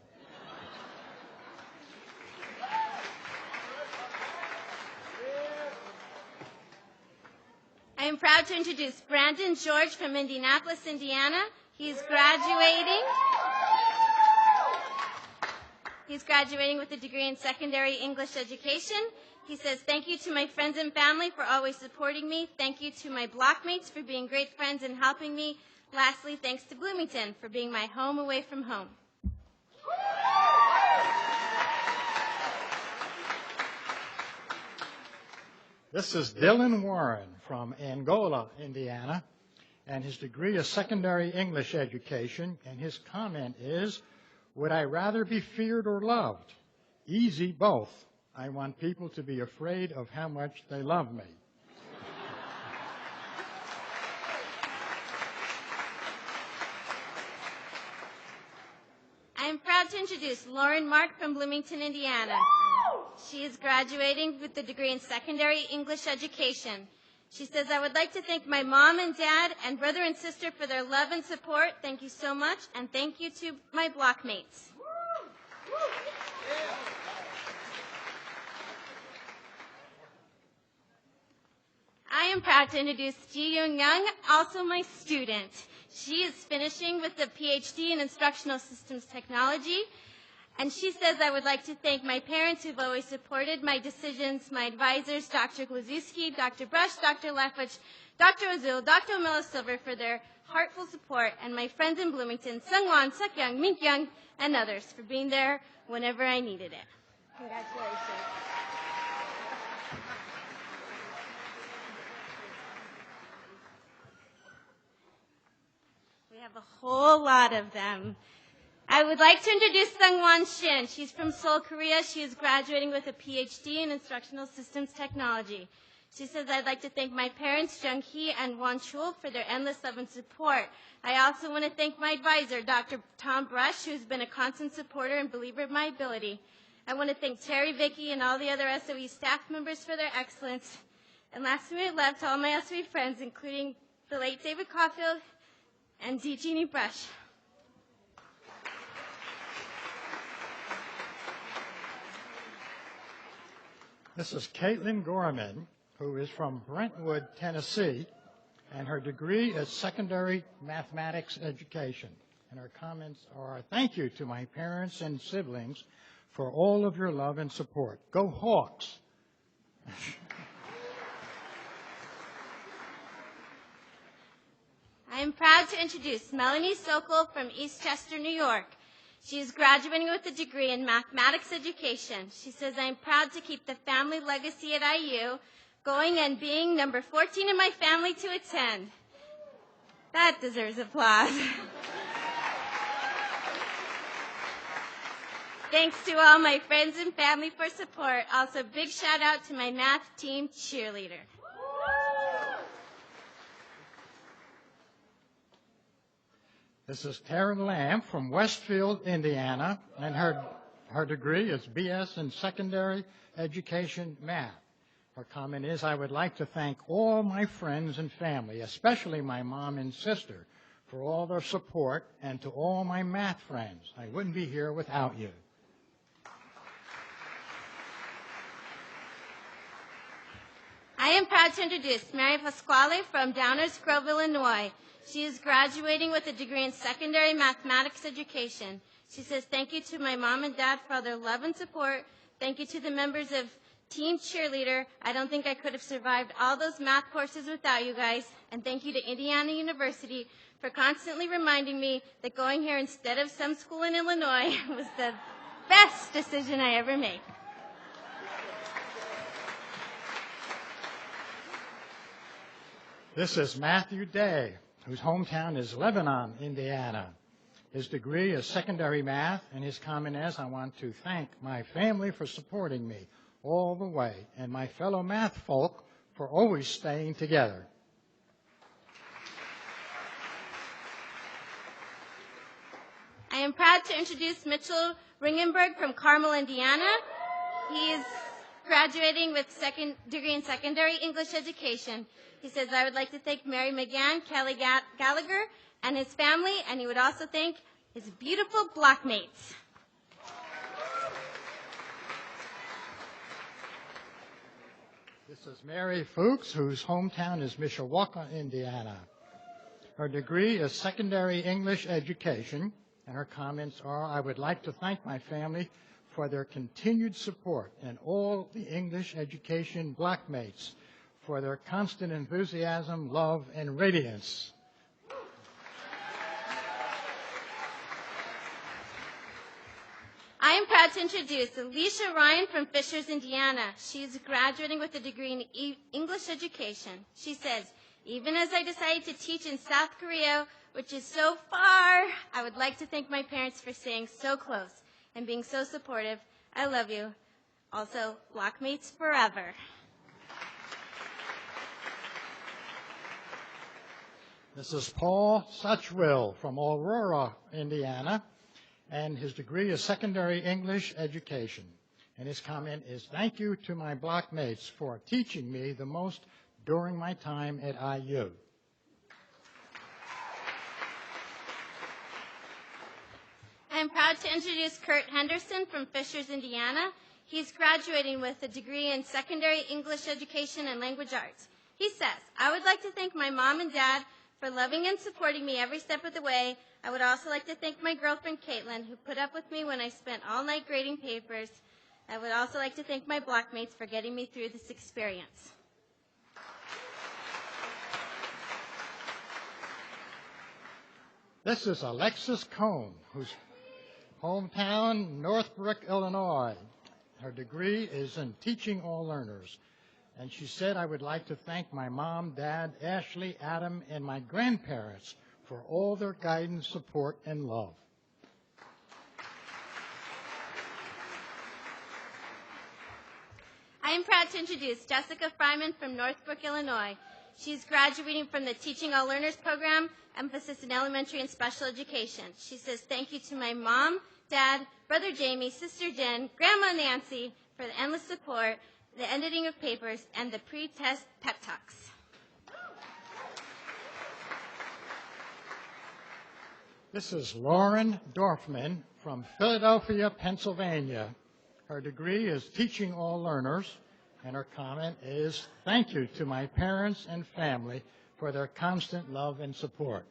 I am proud to introduce Brandon George from Indianapolis, Indiana. He's graduating with a degree in secondary English education. He says, thank you to my friends and family for always supporting me. Thank you to my blockmates for being great friends and helping me. Lastly, thanks to Bloomington for being my home away from home. This is Dylan Warren from Angola, Indiana, and his degree is secondary English education, and his comment is, would I rather be feared or loved? Easy, both. I want people to be afraid of how much they love me. I am proud to introduce Lauren Mark from Bloomington, Indiana. She is graduating with a degree in secondary English education. She says, I would like to thank my mom and dad and brother and sister for their love and support. Thank you so much, and thank you to my blockmates. I am proud to introduce Ji Young Young, also my student. She is finishing with a PhD in Instructional Systems Technology. And she says, I would like to thank my parents who've always supported my decisions, my advisors, Dr. Glazewski, Dr. Brush, Dr. Lefwich, Dr. Azul, Dr. O'Milla Silver for their heartful support, and my friends in Bloomington, Sungwon, Seokyoung, Minkyung, and others for being there whenever I needed it. Congratulations. We have a whole lot of them. I would like to introduce Sungwon Shin. She's from Seoul, Korea. She is graduating with a PhD in Instructional Systems Technology. She says, I'd like to thank my parents, Jung Hee and Won Chul, for their endless love and support. I also want to thank my advisor, Dr. Tom Brush, who's been a constant supporter and believer of my ability. I want to thank Terry, Vicky, and all the other SOE staff members for their excellence. And last but not least, to all my SOE friends, including the late David Caulfield and D. Jeannie Brush. This is Caitlin Gorman, who is from Brentwood, Tennessee, and her degree is secondary mathematics education. And her comments are, thank you to my parents and siblings for all of your love and support. Go Hawks! I am proud to introduce Melanie Sokol from Eastchester, New York. She is graduating with a degree in mathematics education. She says, I am proud to keep the family legacy at IU going and being number 14 in my family to attend. That deserves applause. Thanks to all my friends and family for support. Also, big shout out to my math team cheerleader. This is Taryn Lamb from Westfield, Indiana, and her degree is BS in secondary education math. Her comment is, I would like to thank all my friends and family, especially my mom and sister, for all their support, and to all my math friends. I wouldn't be here without you. I am proud to introduce Mary Pasquale from Downers Grove, Illinois. She is graduating with a degree in secondary mathematics education. She says, thank you to my mom and dad for all their love and support. Thank you to the members of Team Cheerleader. I don't think I could have survived all those math courses without you guys. And thank you to Indiana University for constantly reminding me that going here instead of some school in Illinois was the best decision I ever made. This is Matthew Day, whose hometown is Lebanon, Indiana. His degree is secondary math, and his comment is, I want to thank my family for supporting me all the way, and my fellow math folk for always staying together. I am proud to introduce Mitchell Ringenberg from Carmel, Indiana. He is graduating with second degree in secondary English education. He says, I would like to thank Mary McGann, Kelly Gallagher, and his family, and he would also thank his beautiful blockmates. This is Mary Fuchs, whose hometown is Mishawaka, Indiana. Her degree is secondary English education, and her comments are, I would like to thank my family for their continued support and all the English education blockmates for their constant enthusiasm, love, and radiance. I am proud to introduce Alicia Ryan from Fishers, Indiana. She is graduating with a degree in English education. She says, even as I decided to teach in South Korea, which is so far, I would like to thank my parents for staying so close and being so supportive. I love you. Also, blockmates forever. This is Paul Suchwill from Aurora, Indiana, and his degree is secondary English education. And his comment is, thank you to my blockmates for teaching me the most during my time at IU. I am proud to introduce Kurt Henderson from Fishers, Indiana. He's graduating with a degree in secondary English education and language arts. He says, I would like to thank my mom and dad for loving and supporting me every step of the way. I would also like to thank my girlfriend, Caitlin, who put up with me when I spent all night grading papers. I would also like to thank my blockmates for getting me through this experience. This is Alexis Cohn, whose hometown, Northbrook, Illinois. Her degree is in teaching all learners. And she said, I would like to thank my mom, dad, Ashley, Adam, and my grandparents for all their guidance, support, and love. I am proud to introduce Jessica Fryman from Northbrook, Illinois. She's graduating from the Teaching All Learners program, emphasis in elementary and special education. She says, thank you to my mom, dad, brother Jamie, sister Jen, grandma Nancy for the endless support, the editing of papers, and the pre-test pep talks. This is Lauren Dorfman from Philadelphia, Pennsylvania. Her degree is teaching all learners, and her comment is, thank you to my parents and family for their constant love and support.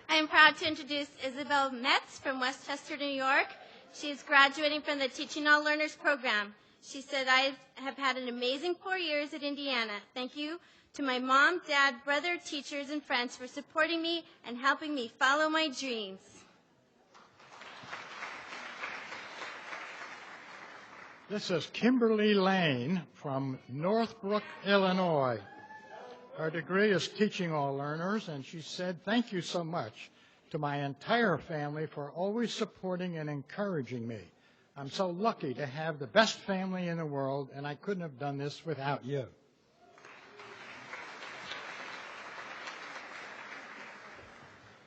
I am proud to introduce Isabel Metz from Westchester, New York. She is graduating from the Teaching All Learners program. She said, I have had an amazing 4 years at Indiana. Thank you to my mom, dad, brother, teachers, and friends for supporting me and helping me follow my dreams. This is Kimberly Lane from Northbrook, Illinois. Her degree is teaching all learners, and she said, thank you so much to my entire family for always supporting and encouraging me. I'm so lucky to have the best family in the world, and I couldn't have done this without you.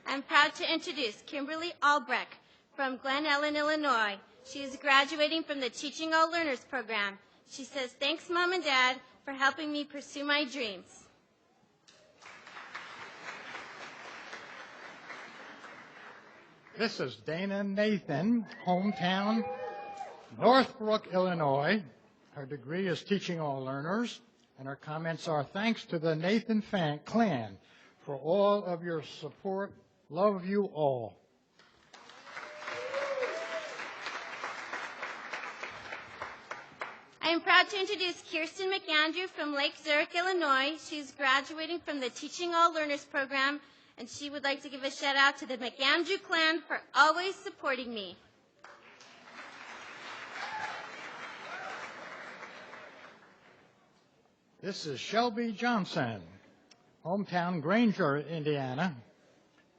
I'm proud to introduce Kimberly Albrecht from Glen Ellen, Illinois. She is graduating from the Teaching All Learners program. She says, thanks, Mom and Dad, for helping me pursue my dreams. This is Dana Nathan, hometown, Northbrook, Illinois. Her degree is Teaching All Learners, and her comments are, thanks to the Nathan clan for all of your support. Love you all. I am proud to introduce Kirsten McAndrew from Lake Zurich, Illinois. She's graduating from the Teaching All Learners program, and she would like to give a shout out to the McAndrew clan for always supporting me. This is Shelby Johnson, hometown Granger, Indiana.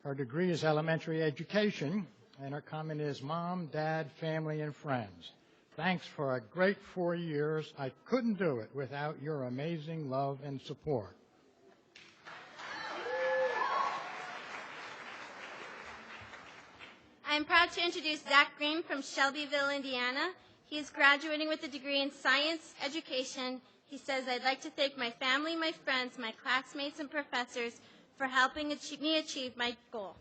Her degree is elementary education, and her comment is, Mom, Dad, family, and friends. Thanks for a great 4 years. I couldn't do it without your amazing love and support. I am proud to introduce Zach Green from Shelbyville, Indiana. He is graduating with a degree in science education. He says, I'd like to thank my family, my friends, my classmates, and professors for helping me achieve my goal.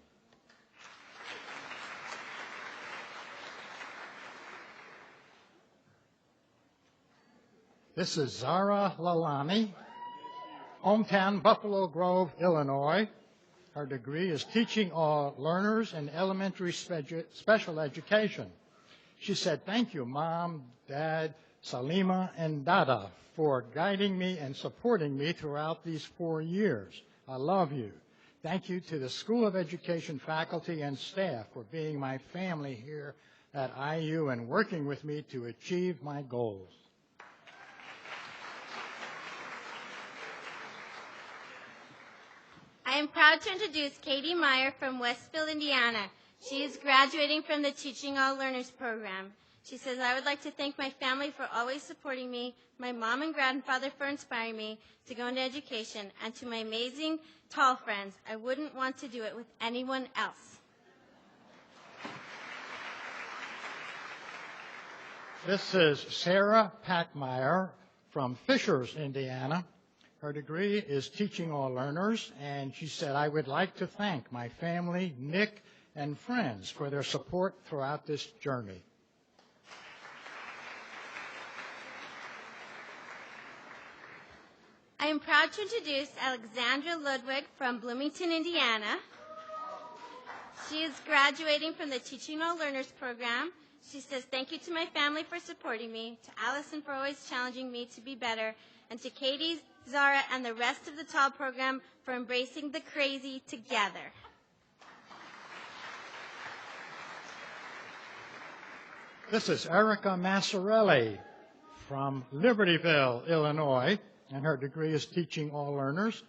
This is Zara Lalani, hometown Buffalo Grove, Illinois. Her degree is Teaching All Learners in Elementary Special Education. She said, thank you, Mom, Dad, Salima, and Dada for guiding me and supporting me throughout these 4 years. I love you. Thank you to the School of Education faculty and staff for being my family here at IU and working with me to achieve my goals. I am proud to introduce Katie Meyer from Westfield, Indiana. She is graduating from the Teaching All Learners program. She says, I would like to thank my family for always supporting me, my mom and grandfather for inspiring me to go into education, and to my amazing tall friends. I wouldn't want to do it with anyone else. This is Sarah Packmeyer from Fishers, Indiana. Her degree is Teaching All Learners, and she said, I would like to thank my family, Nick, and friends for their support throughout this journey. I am proud to introduce Alexandra Ludwig from Bloomington, Indiana. She is graduating from the Teaching All Learners program. She says, thank you to my family for supporting me, to Allison for always challenging me to be better, and to Katie, Zara, and the rest of the TAL program for embracing the crazy together. This is Erica Massarelli from Libertyville, Illinois, and her degree is Teaching All Learners.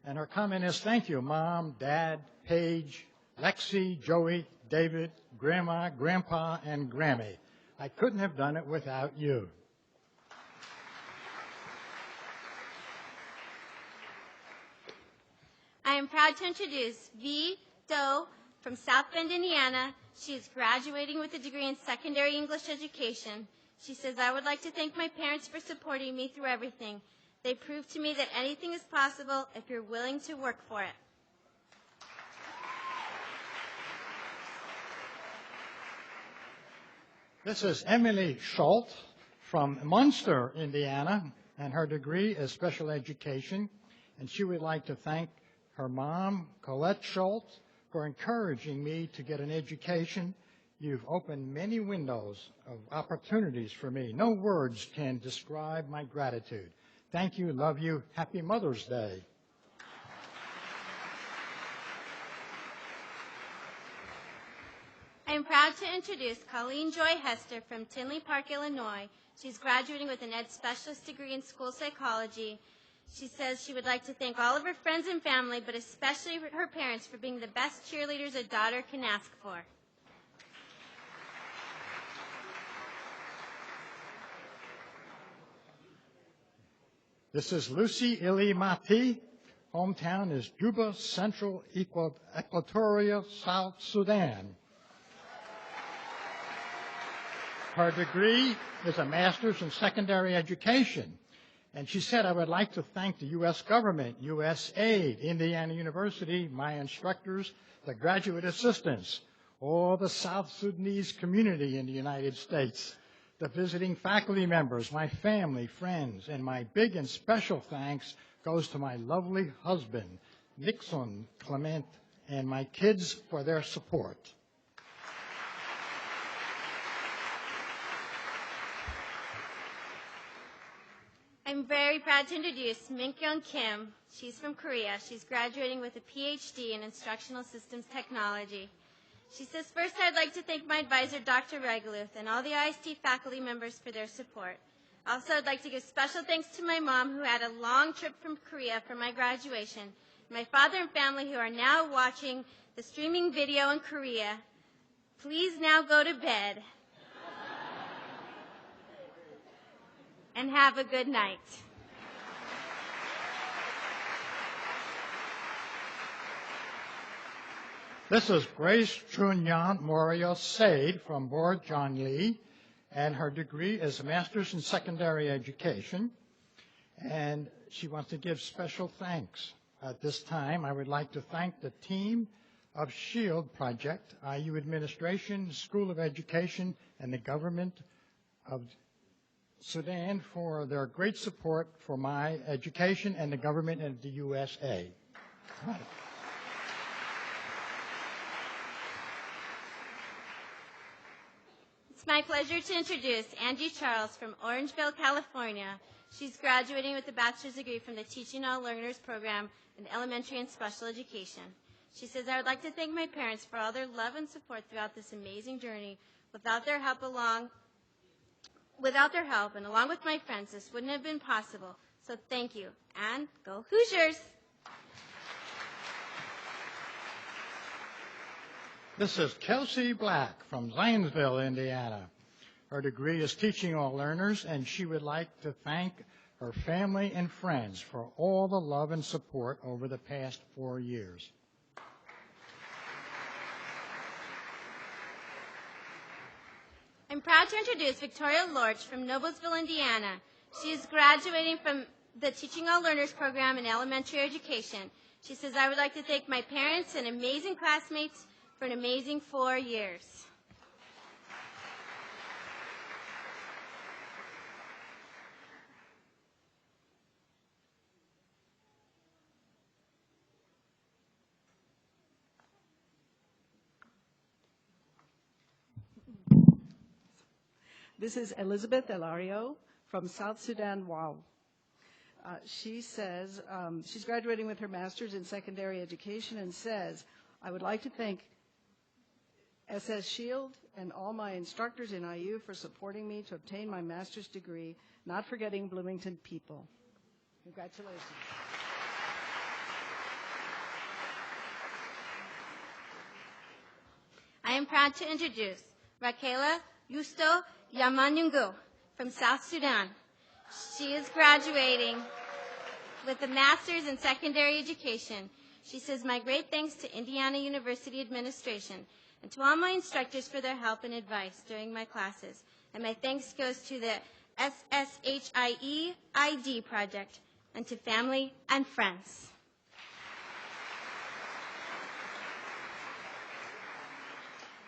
And her comment is, thank you, Mom, Dad, Paige, Lexi, Joey, David, Grandma, Grandpa, and Grammy. I couldn't have done it without you. I am proud to introduce V. Doe from South Bend, Indiana. She is graduating with a degree in secondary English education. She says, I would like to thank my parents for supporting me through everything. They proved to me that anything is possible if you're willing to work for it. This is Emily Schultz from Munster, Indiana, and her degree is Special Education. And she would like to thank her mom, Colette Schultz, for encouraging me to get an education. You've opened many windows of opportunities for me. No words can describe my gratitude. Thank you, love you. Happy Mother's Day. I am proud to introduce Colleen Joy Hester from Tinley Park, Illinois. She's graduating with an Ed Specialist degree in school psychology. She says she would like to thank all of her friends and family, but especially her parents, for being the best cheerleaders a daughter can ask for. This is Lucy Ilimati. Hometown is Juba, Central Equatoria, South Sudan. Her degree is a master's in secondary education. And she said, I would like to thank the U.S. government, USAID, Indiana University, my instructors, the graduate assistants, all the South Sudanese community in the United States, the visiting faculty members, my family, friends, and my big and special thanks goes to my lovely husband, Nixon Clement, and my kids for their support. I'm very proud to introduce Minkyung Kim. She's from Korea. She's graduating with a PhD in Instructional Systems Technology. She says, first I'd like to thank my advisor, Dr. Regaluth, and all the IST faculty members for their support. Also, I'd like to give special thanks to my mom, who had a long trip from Korea for my graduation, my father and family who are now watching the streaming video in Korea. Please now go to bed and have a good night. This is Grace Chunyan Morio Said from Bor John Lee, and her degree is a master's in secondary education, and she wants to give special thanks. At this time, I would like to thank the team of SHIELD Project, IU Administration, School of Education, and the government of Sudan for their great support for my education and the government of the USA. Right. It's my pleasure to introduce Angie Charles from Orangeville, California. She's graduating with a bachelor's degree from the Teaching All Learners program in elementary and special education. She says, I would like to thank my parents for all their love and support throughout this amazing journey. Without their help and along with my friends, this wouldn't have been possible. So thank you, and go Hoosiers! This is Kelsey Black from Zionsville, Indiana. Her degree is Teaching All Learners, and she would like to thank her family and friends for all the love and support over the past 4 years. I'm proud to introduce Victoria Lorch from Noblesville, Indiana. She is graduating from the Teaching All Learners program in elementary education. She says, I would like to thank my parents and amazing classmates for an amazing 4 years. This is Elizabeth Elario from South Sudan, WOW. She says she's graduating with her master's in secondary education and says, I would like to thank SS SHIELD and all my instructors in IU for supporting me to obtain my master's degree, not forgetting Bloomington people. Congratulations. I am proud to introduce Raquela Yusto Yamanungu from South Sudan. She is graduating with a master's in secondary education. She says, my great thanks to Indiana University administration and to all my instructors for their help and advice during my classes. And my thanks goes to the SSHIE ID project and to family and friends.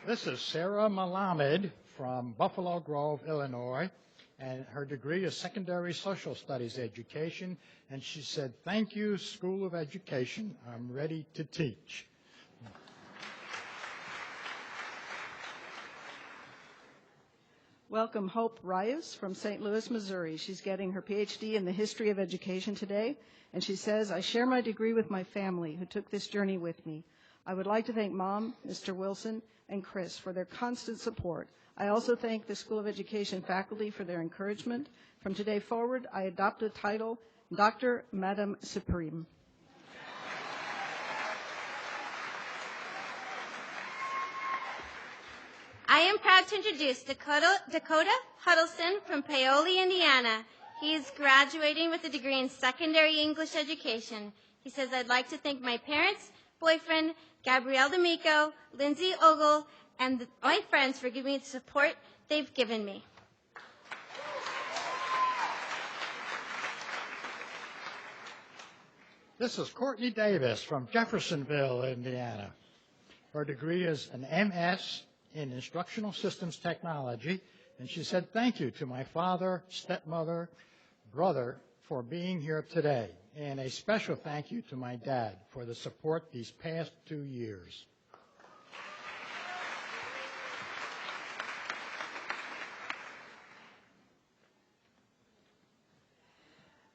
This is Sarah Malamed from Buffalo Grove, Illinois, and her degree is secondary social studies education, and she said, thank you, School of Education. I'm ready to teach. Welcome Hope Rios from St. Louis, Missouri. She's getting her PhD in the history of education today, and she says, I share my degree with my family who took this journey with me. I would like to thank Mom, Mr. Wilson, and Chris for their constant support. I also thank the School of Education faculty for their encouragement. From today forward, I adopt the title Dr. Madam Supreme. I am proud to introduce Dakota Huddleston from Paoli, Indiana. He is graduating with a degree in secondary English education. He says, I'd like to thank my parents, boyfriend, Gabrielle D'Amico, Lindsay Ogle, and my friends for giving me the support they've given me. This is Courtney Davis from Jeffersonville, Indiana. Her degree is an MS in Instructional Systems Technology, And she said, thank you to my father, stepmother, brother for being here today. And a special thank you to my dad for the support these past 2 years.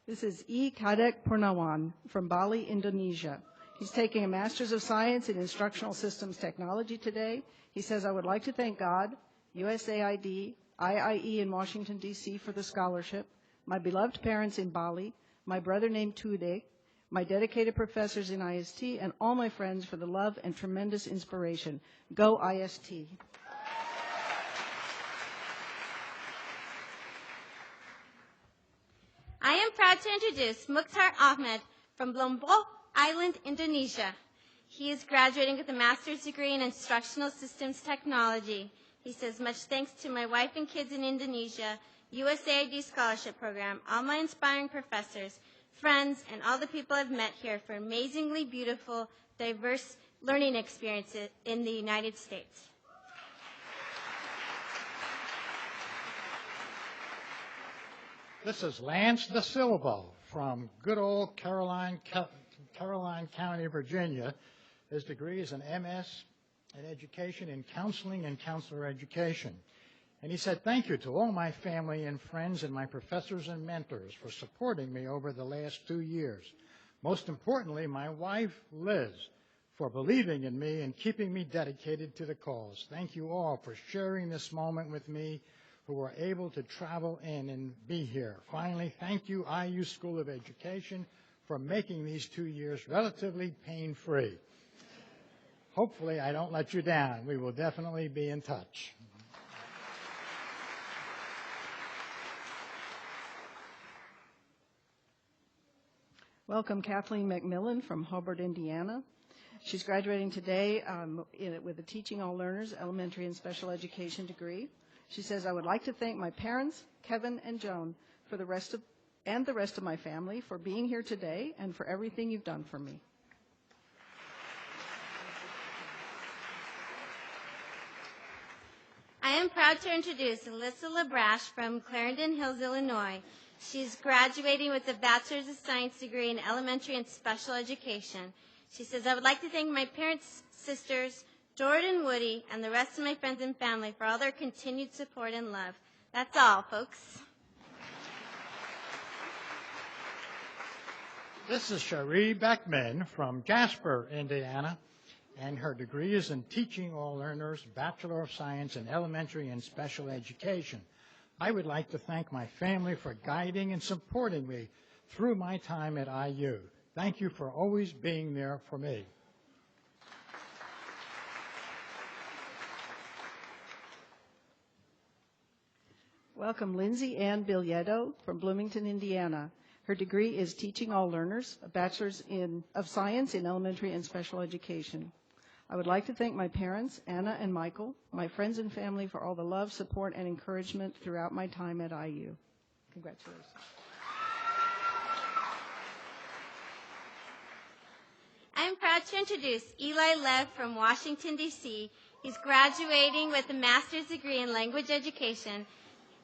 This is E. Kadek Purnawan from Bali, Indonesia. He's taking a Master's of Science in Instructional Systems Technology today. He says, I would like to thank God, USAID, IIE in Washington, D.C. for the scholarship, my beloved parents in Bali, my brother named Tude, my dedicated professors in IST, and all my friends for the love and tremendous inspiration. Go IST. I am proud to introduce Mukhtar Ahmed from Lombok Island, Indonesia. He is graduating with a master's degree in instructional systems technology. He says, much thanks to my wife and kids in Indonesia, USAID scholarship program, all my inspiring professors, friends, and all the people I've met here for amazingly beautiful, diverse learning experiences in the United States. This is Lance Da Silva from good old Caroline County, Virginia. His degree is an MS in Education in Counseling and Counselor Education. And he said, thank you to all my family and friends and my professors and mentors for supporting me over the last 2 years. Most importantly, my wife, Liz, for believing in me and keeping me dedicated to the cause. Thank you all for sharing this moment with me, who were able to travel in and be here. Finally, thank you, IU School of Education, for making these 2 years relatively pain-free. Hopefully, I don't let you down. We will definitely be in touch. Welcome Kathleen McMillan from Hobart, Indiana. She's graduating today with a Teaching All Learners Elementary and Special Education degree. She says, I would like to thank my parents, Kevin and Joan, for the rest of my family for being here today and for everything you've done for me. I am proud to introduce Alyssa LaBrash from Clarendon Hills, Illinois. She's graduating with a Bachelor's of Science degree in Elementary and Special Education. She says, I would like to thank my parents, sisters, Jordan and Woody, and the rest of my friends and family for all their continued support and love. That's all, folks. This is Cherie Beckman from Jasper, Indiana, and her degree is in Teaching All Learners, Bachelor of Science in Elementary and Special Education. I would like to thank my family for guiding and supporting me through my time at IU. Thank you for always being there for me. Welcome Lindsay Ann Biglieto from Bloomington, Indiana. Her degree is Teaching All Learners, a Bachelor's of Science in Elementary and Special Education. I would like to thank my parents, Anna and Michael, my friends and family for all the love, support, and encouragement throughout my time at IU. Congratulations. I am proud to introduce Eli Lev from Washington, D.C. He's graduating with a master's degree in language education.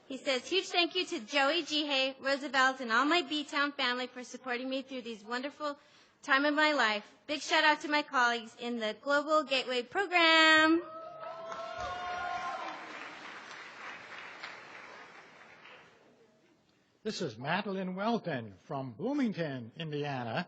He says, huge thank you to Joey, Jihei, Roosevelt, and all my B-Town family for supporting me through these wonderful time of my life. Big shout out to my colleagues in the Global Gateway Program. This is Madeline Welton from Bloomington, Indiana,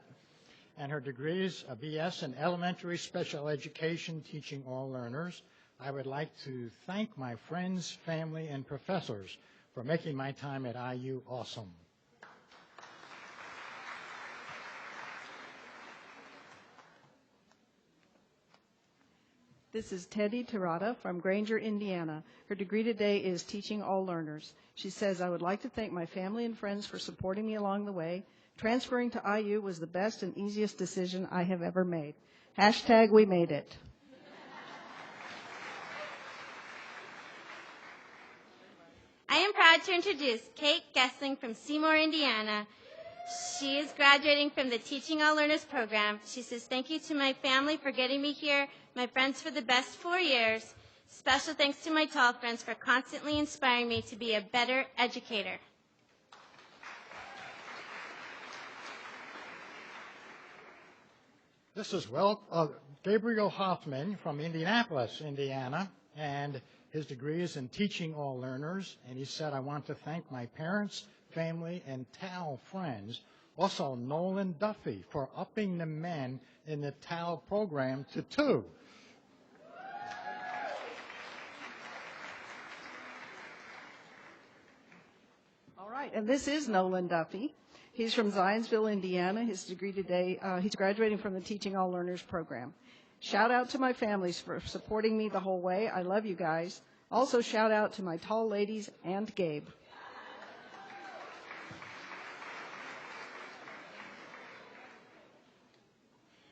and her degree is a BS in Elementary Special Education, Teaching All Learners. I would like to thank my friends, family, and professors for making my time at IU awesome. This is Teddy Terada from Granger, Indiana. Her degree today is Teaching All Learners. She says, I would like to thank my family and friends for supporting me along the way. Transferring to IU was the best and easiest decision I have ever made. Hashtag we made it. I am proud to introduce Kate Gessling from Seymour, Indiana. She is graduating from the Teaching All Learners program. She says, thank you to my family for getting me here, my friends for the best 4 years. Special thanks to my tall friends for constantly inspiring me to be a better educator. This is Gabriel Hoffman from Indianapolis, Indiana, and his degree is in teaching all learners. And he said, I want to thank my parents, family, and TAL friends. Also, Nolan Duffy for upping the men in the TAL program to 2. All right, and this is Nolan Duffy. He's from Zionsville, Indiana. His degree today, he's graduating from the Teaching All Learners program. Shout out to my families for supporting me the whole way. I love you guys. Also, shout out to my tall ladies and Gabe.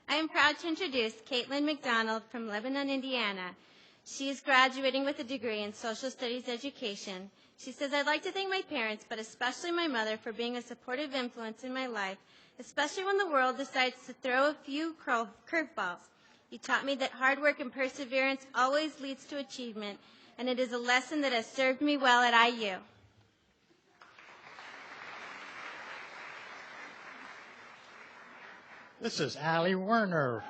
I am proud to introduce Caitlin McDonald from Lebanon, Indiana. She is graduating with a degree in social studies education. She says, I'd like to thank my parents, but especially my mother, for being a supportive influence in my life, especially when the world decides to throw a few curveballs. You taught me that hard work and perseverance always leads to achievement, and it is a lesson that has served me well at IU. This is Allie Werner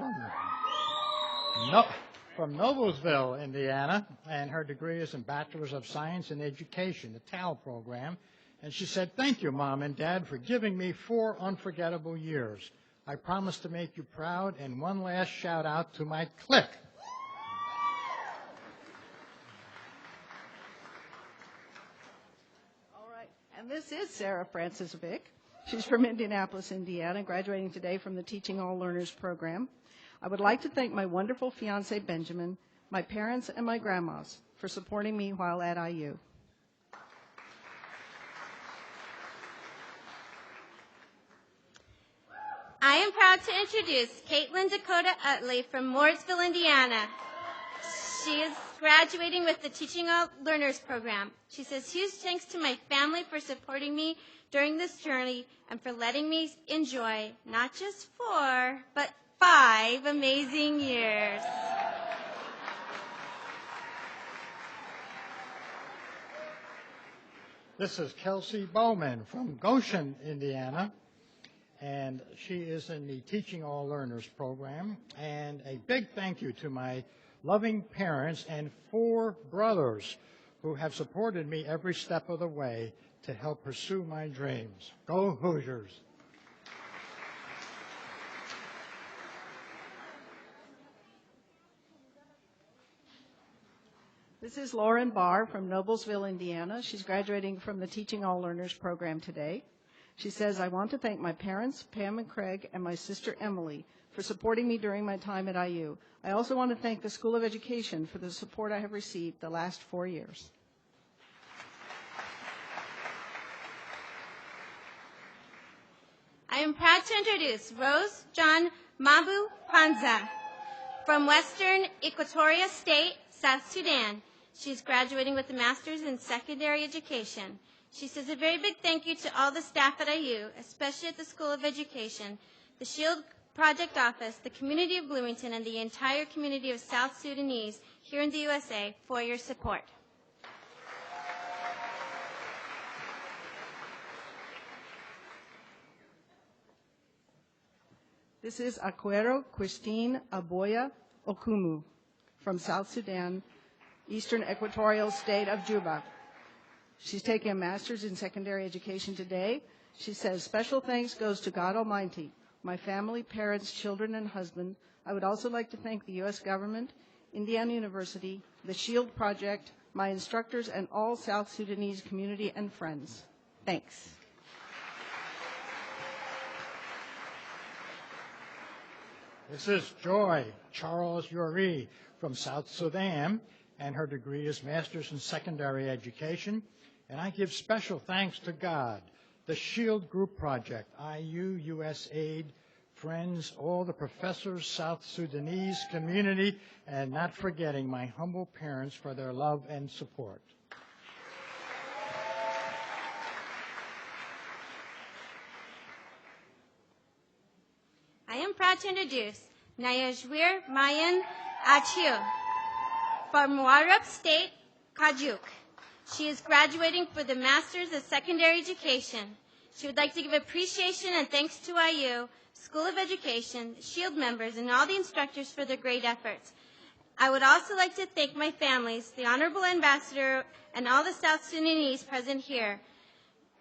from Noblesville, Indiana, and her degree is in Bachelor's of Science in Education, the TAL program. And she said, thank you, Mom and Dad, for giving me 4 unforgettable years. I promise to make you proud, and one last shout out to my clique. All right, and this is Sarah Francis Vick. She's from Indianapolis, Indiana, graduating today from the Teaching All Learners program. I would like to thank my wonderful fiancé, Benjamin, my parents, and my grandmas for supporting me while at IU. I am proud to introduce Caitlin Dakota Utley from Mooresville, Indiana. She is graduating with the Teaching All Learners program. She says, huge thanks to my family for supporting me during this journey and for letting me enjoy not just 4, but 5 amazing years. This is Kelsey Bowman from Goshen, Indiana, and she is in the Teaching All Learners program. And a big thank you to my loving parents and 4 brothers who have supported me every step of the way to help pursue my dreams. Go Hoosiers! This is Lauren Barr from Noblesville, Indiana. She's graduating from the Teaching All Learners program today. She says, I want to thank my parents, Pam and Craig, and my sister Emily for supporting me during my time at IU. I also want to thank the School of Education for the support I have received the last 4 years. I am proud to introduce Rose John Mabu Panza from Western Equatoria State, South Sudan. She's graduating with a master's in secondary education. She says a very big thank you to all the staff at IU, especially at the School of Education, the SHIELD Project Office, the community of Bloomington, and the entire community of South Sudanese here in the USA for your support. This is Akwero Christine Aboya Okumu from South Sudan, Eastern Equatorial State of Juba. She's taking a master's in secondary education today. She says, special thanks goes to God Almighty, my family, parents, children, and husband. I would also like to thank the U.S. government, Indiana University, the SHIELD Project, my instructors, and all South Sudanese community and friends. Thanks. This is Joy Charles Yuri from South Sudan, and her degree is Master's in Secondary Education. And I give special thanks to God, the SHIELD Group Project, IU, USAID, friends, all the professors, South Sudanese community, and not forgetting my humble parents for their love and support. I am proud to introduce Nayajwir Mayan Achiu from Warup State, Kajuk. She is graduating for the Masters of Secondary Education. She would like to give appreciation and thanks to IU, School of Education, SHIELD members, and all the instructors for their great efforts. I would also like to thank my families, the Honorable Ambassador, and all the South Sudanese present here.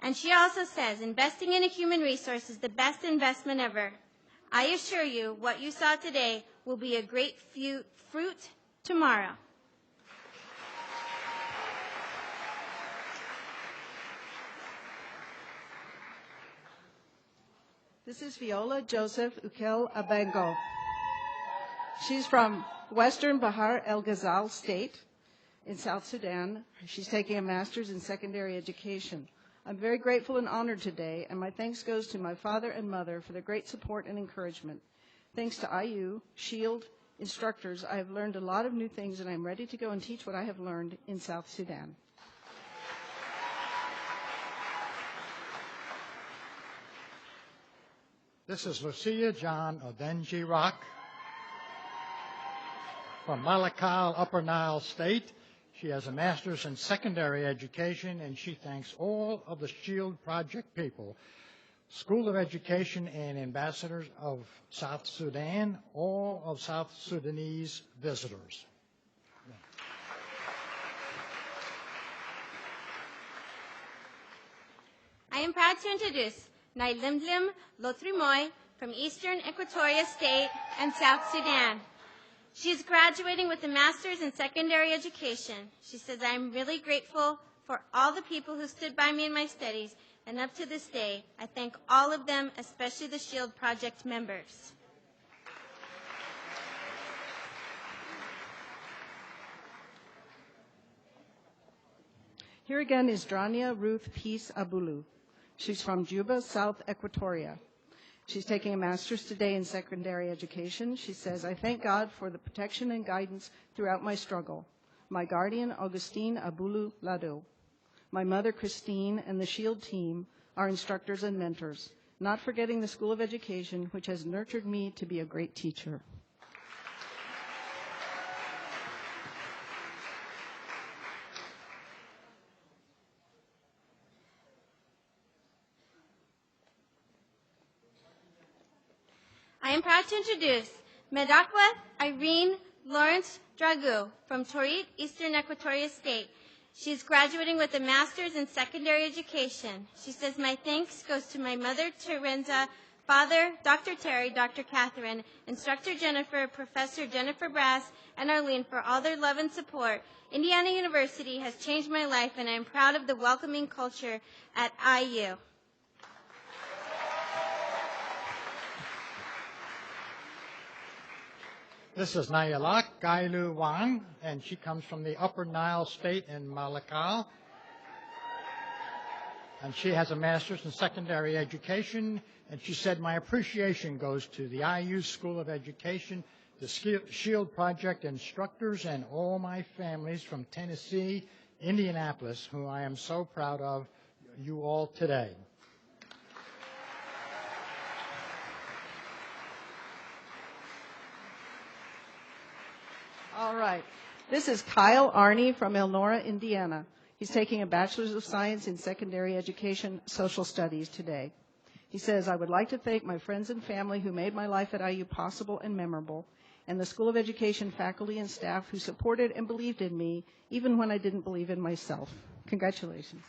And she also says, investing in a human resource is the best investment ever. I assure you, what you saw today will be a great fruit tomorrow. This is Viola Joseph Ukel Abengo. She's from Western Bahar El Ghazal State in South Sudan. She's taking a master's in secondary education. I'm very grateful and honored today, and my thanks goes to my father and mother for their great support and encouragement. Thanks to IU, SHIELD, instructors, I have learned a lot of new things, and I'm ready to go and teach what I have learned in South Sudan. This is Lucia John Odenji Rock from Malakal, Upper Nile State. She has a master's in secondary education, and she thanks all of the SHIELD Project people, School of Education and ambassadors of South Sudan, all of South Sudanese visitors. I am proud to introduce Nailimlim Lotrimoy from Eastern Equatoria State and South Sudan. She is graduating with a master's in secondary education. She says, I'm really grateful for all the people who stood by me in my studies, and up to this day, I thank all of them, especially the SHIELD Project members. Here again is Drania Ruth Peace Abulu. She's from Juba, South Equatoria. She's taking a master's today in secondary education. She says, I thank God for the protection and guidance throughout my struggle. My guardian, Augustine Abulu Lado. My mother, Christine, and the SHIELD team are instructors and mentors, not forgetting the School of Education, which has nurtured me to be a great teacher. I am proud to introduce Medakwa Irene Lawrence Dragu from Torit, Eastern Equatoria State. She is graduating with a master's in secondary education. She says, my thanks goes to my mother, Terenza, father, Dr. Terry, Dr. Catherine, instructor Jennifer, Professor Jennifer Brass, and Arlene for all their love and support. Indiana University has changed my life, and I am proud of the welcoming culture at IU. This is Nayalak Gailu Wang, and she comes from the Upper Nile State in Malakal. And she has a master's in secondary education, and she said, my appreciation goes to the IU School of Education, the SHIELD Project instructors, and all my families from Tennessee, Indianapolis, who I am so proud of you all today. All right. This is Kyle Arney from Elnora, Indiana. He's taking a Bachelor's of Science in Secondary Education, Social Studies today. He says, I would like to thank my friends and family who made my life at IU possible and memorable, and the School of Education faculty and staff who supported and believed in me, even when I didn't believe in myself. Congratulations.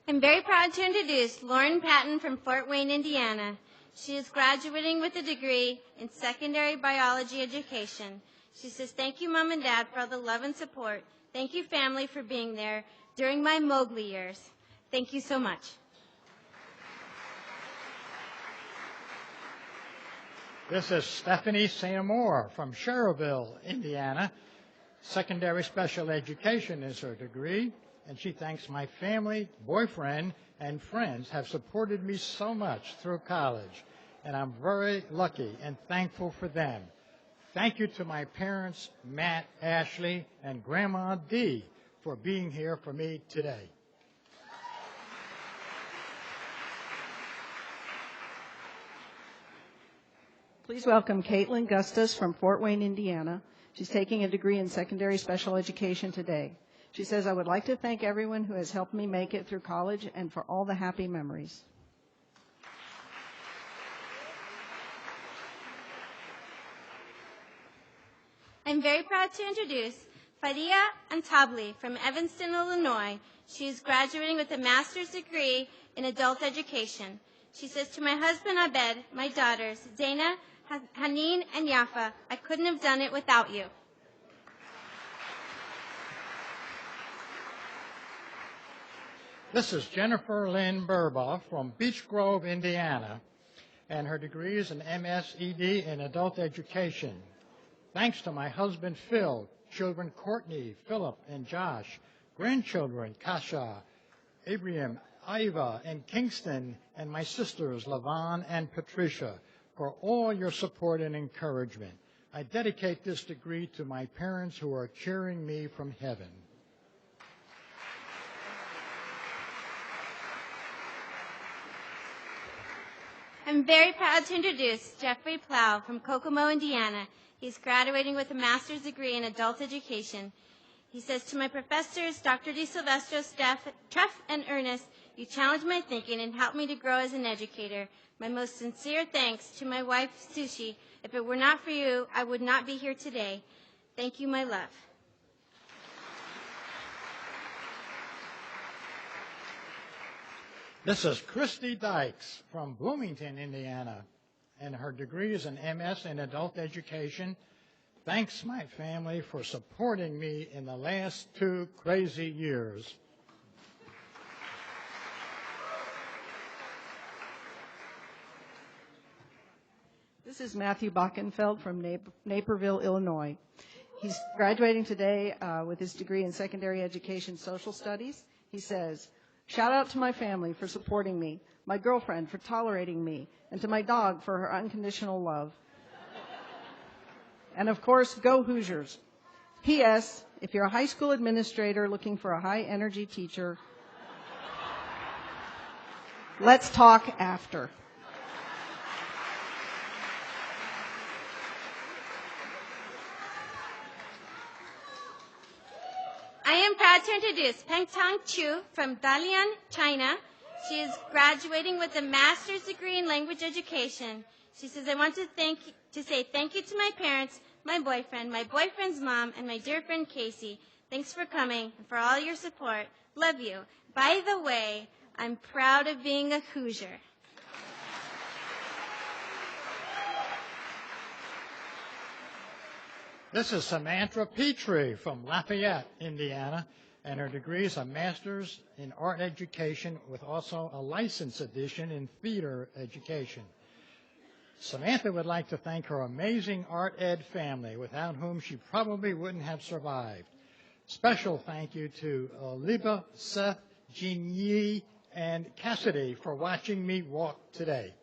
I'm very proud to introduce Lauren Patton from Fort Wayne, Indiana. She is graduating with a degree in secondary biology education. She says, thank you, Mom and Dad, for all the love and support. Thank you, family, for being there during my Mowgli years. Thank you so much. This is Stephanie St. Amour from Cherville, Indiana. Secondary special education is her degree, and she thanks my family, boyfriend, and friends have supported me so much through college, and I'm very lucky and thankful for them. Thank you to my parents, Matt, Ashley, and Grandma Dee, for being here for me today. Please welcome Caitlin Gustus from Fort Wayne, Indiana. She's taking a degree in secondary special education today. She says, I would like to thank everyone who has helped me make it through college and for all the happy memories. I'm very proud to introduce Faria Antabli from Evanston, Illinois. She is graduating with a master's degree in adult education. She says, to my husband Abed, my daughters, Zaina, Haneen, and Yafa, I couldn't have done it without you. This is Jennifer Lynn Burbaugh from Beech Grove, Indiana, and her degree is an MSED in adult education. Thanks to my husband Phil, children Courtney, Philip, and Josh, grandchildren Kasha, Abraham, Iva, and Kingston, and my sisters Lavon and Patricia, for all your support and encouragement. I dedicate this degree to my parents who are cheering me from heaven. I'm very proud to introduce Jeffrey Plow from Kokomo, Indiana. He's graduating with a master's degree in adult education. He says, to my professors, Dr. DeSilvestro, Treff, and Ernest, you challenged my thinking and helped me to grow as an educator. My most sincere thanks to my wife, Sushi. If it were not for you, I would not be here today. Thank you, my love. This is Christy Dykes from Bloomington, Indiana, and her degree is an MS in adult education. Thanks, my family, for supporting me in the last 2 crazy years. This is Matthew Bockenfeld from Naperville, Illinois. He's graduating today with his degree in secondary education social studies. He says, shout out to my family for supporting me, my girlfriend for tolerating me, and to my dog for her unconditional love. And of course, go Hoosiers. P.S. If you're a high school administrator looking for a high-energy teacher, let's talk after. I am proud to introduce Pengtang Chu from Dalian, China. She is graduating with a master's degree in language education. She says, I want to say thank you to my parents, my boyfriend's mom, and my dear friend Casey. Thanks for coming and for all your support. Love you. By the way, I'm proud of being a Hoosier. This is Samantha Petrie from Lafayette, Indiana, and her degree is a master's in art education with also a license edition in theater education. Samantha would like to thank her amazing art ed family, without whom she probably wouldn't have survived. Special thank you to Liba, Seth, Jean Yi, and Cassidy for watching me walk today.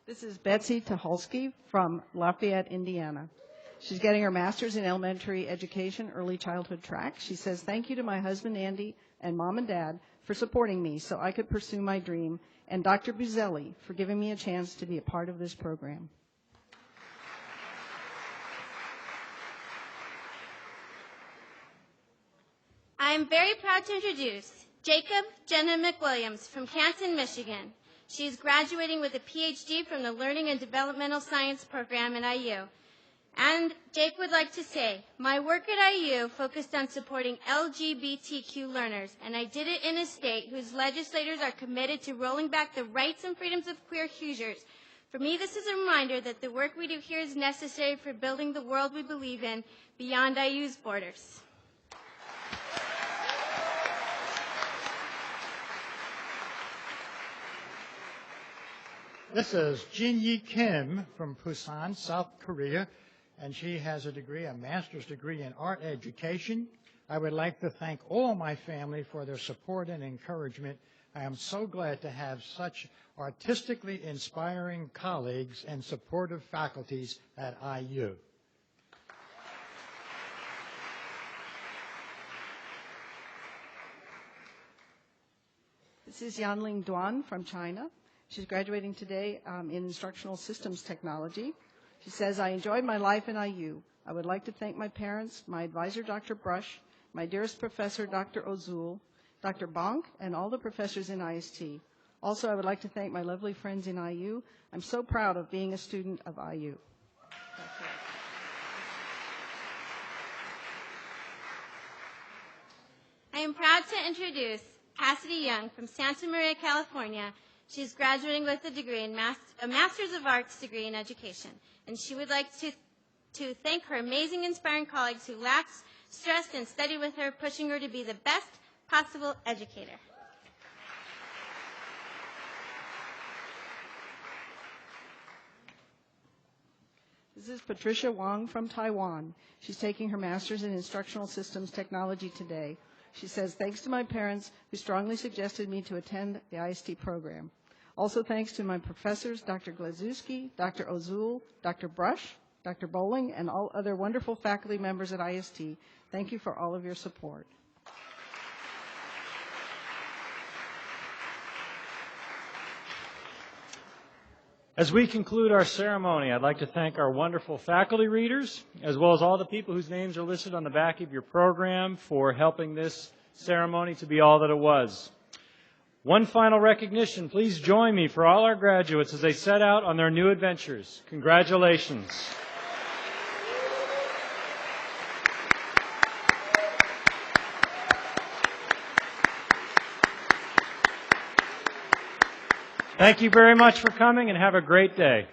This is Betsy Tucholsky from Lafayette, Indiana. She's getting her master's in elementary education, early childhood track. She says, thank you to my husband, Andy, and mom and dad for supporting me so I could pursue my dream, and Dr. Buzelli for giving me a chance to be a part of this program. I am very proud to introduce Jacob Jenna McWilliams from Canton, Michigan. She is graduating with a PhD from the Learning and Developmental Science program at IU. And Jake would like to say, my work at IU focused on supporting LGBTQ learners, and I did it in a state whose legislators are committed to rolling back the rights and freedoms of queer Hoosiers. For me, this is a reminder that the work we do here is necessary for building the world we believe in beyond IU's borders. This is Jin Yi Kim from Busan, South Korea, and she has a degree, a master's degree in art education. I would like to thank all my family for their support and encouragement. I am so glad to have such artistically inspiring colleagues and supportive faculties at IU. This is Yanling Duan from China. She's graduating today in Instructional Systems Technology. She says, I enjoyed my life in IU. I would like to thank my parents, my advisor, Dr. Brush, my dearest professor, Dr. Ozul, Dr. Bonk, and all the professors in IST. Also, I would like to thank my lovely friends in IU. I'm so proud of being a student of IU. I am proud to introduce Cassidy Young from Santa Maria, California. She's graduating with a degree in a Master's of Arts degree in education. And she would like to thank her amazing, inspiring colleagues who laughed, stressed, and studied with her, pushing her to be the best possible educator. This is Patricia Wang from Taiwan. She's taking her master's in Instructional Systems Technology today. She says, thanks to my parents who strongly suggested me to attend the IST program. Also thanks to my professors, Dr. Glazewski, Dr. Ozul, Dr. Brush, Dr. Bowling, and all other wonderful faculty members at IST. Thank you for all of your support. As we conclude our ceremony, I'd like to thank our wonderful faculty readers, as well as all the people whose names are listed on the back of your program for helping this ceremony to be all that it was. One final recognition. Please join me for all our graduates as they set out on their new adventures. Congratulations. Thank you very much for coming, and have a great day.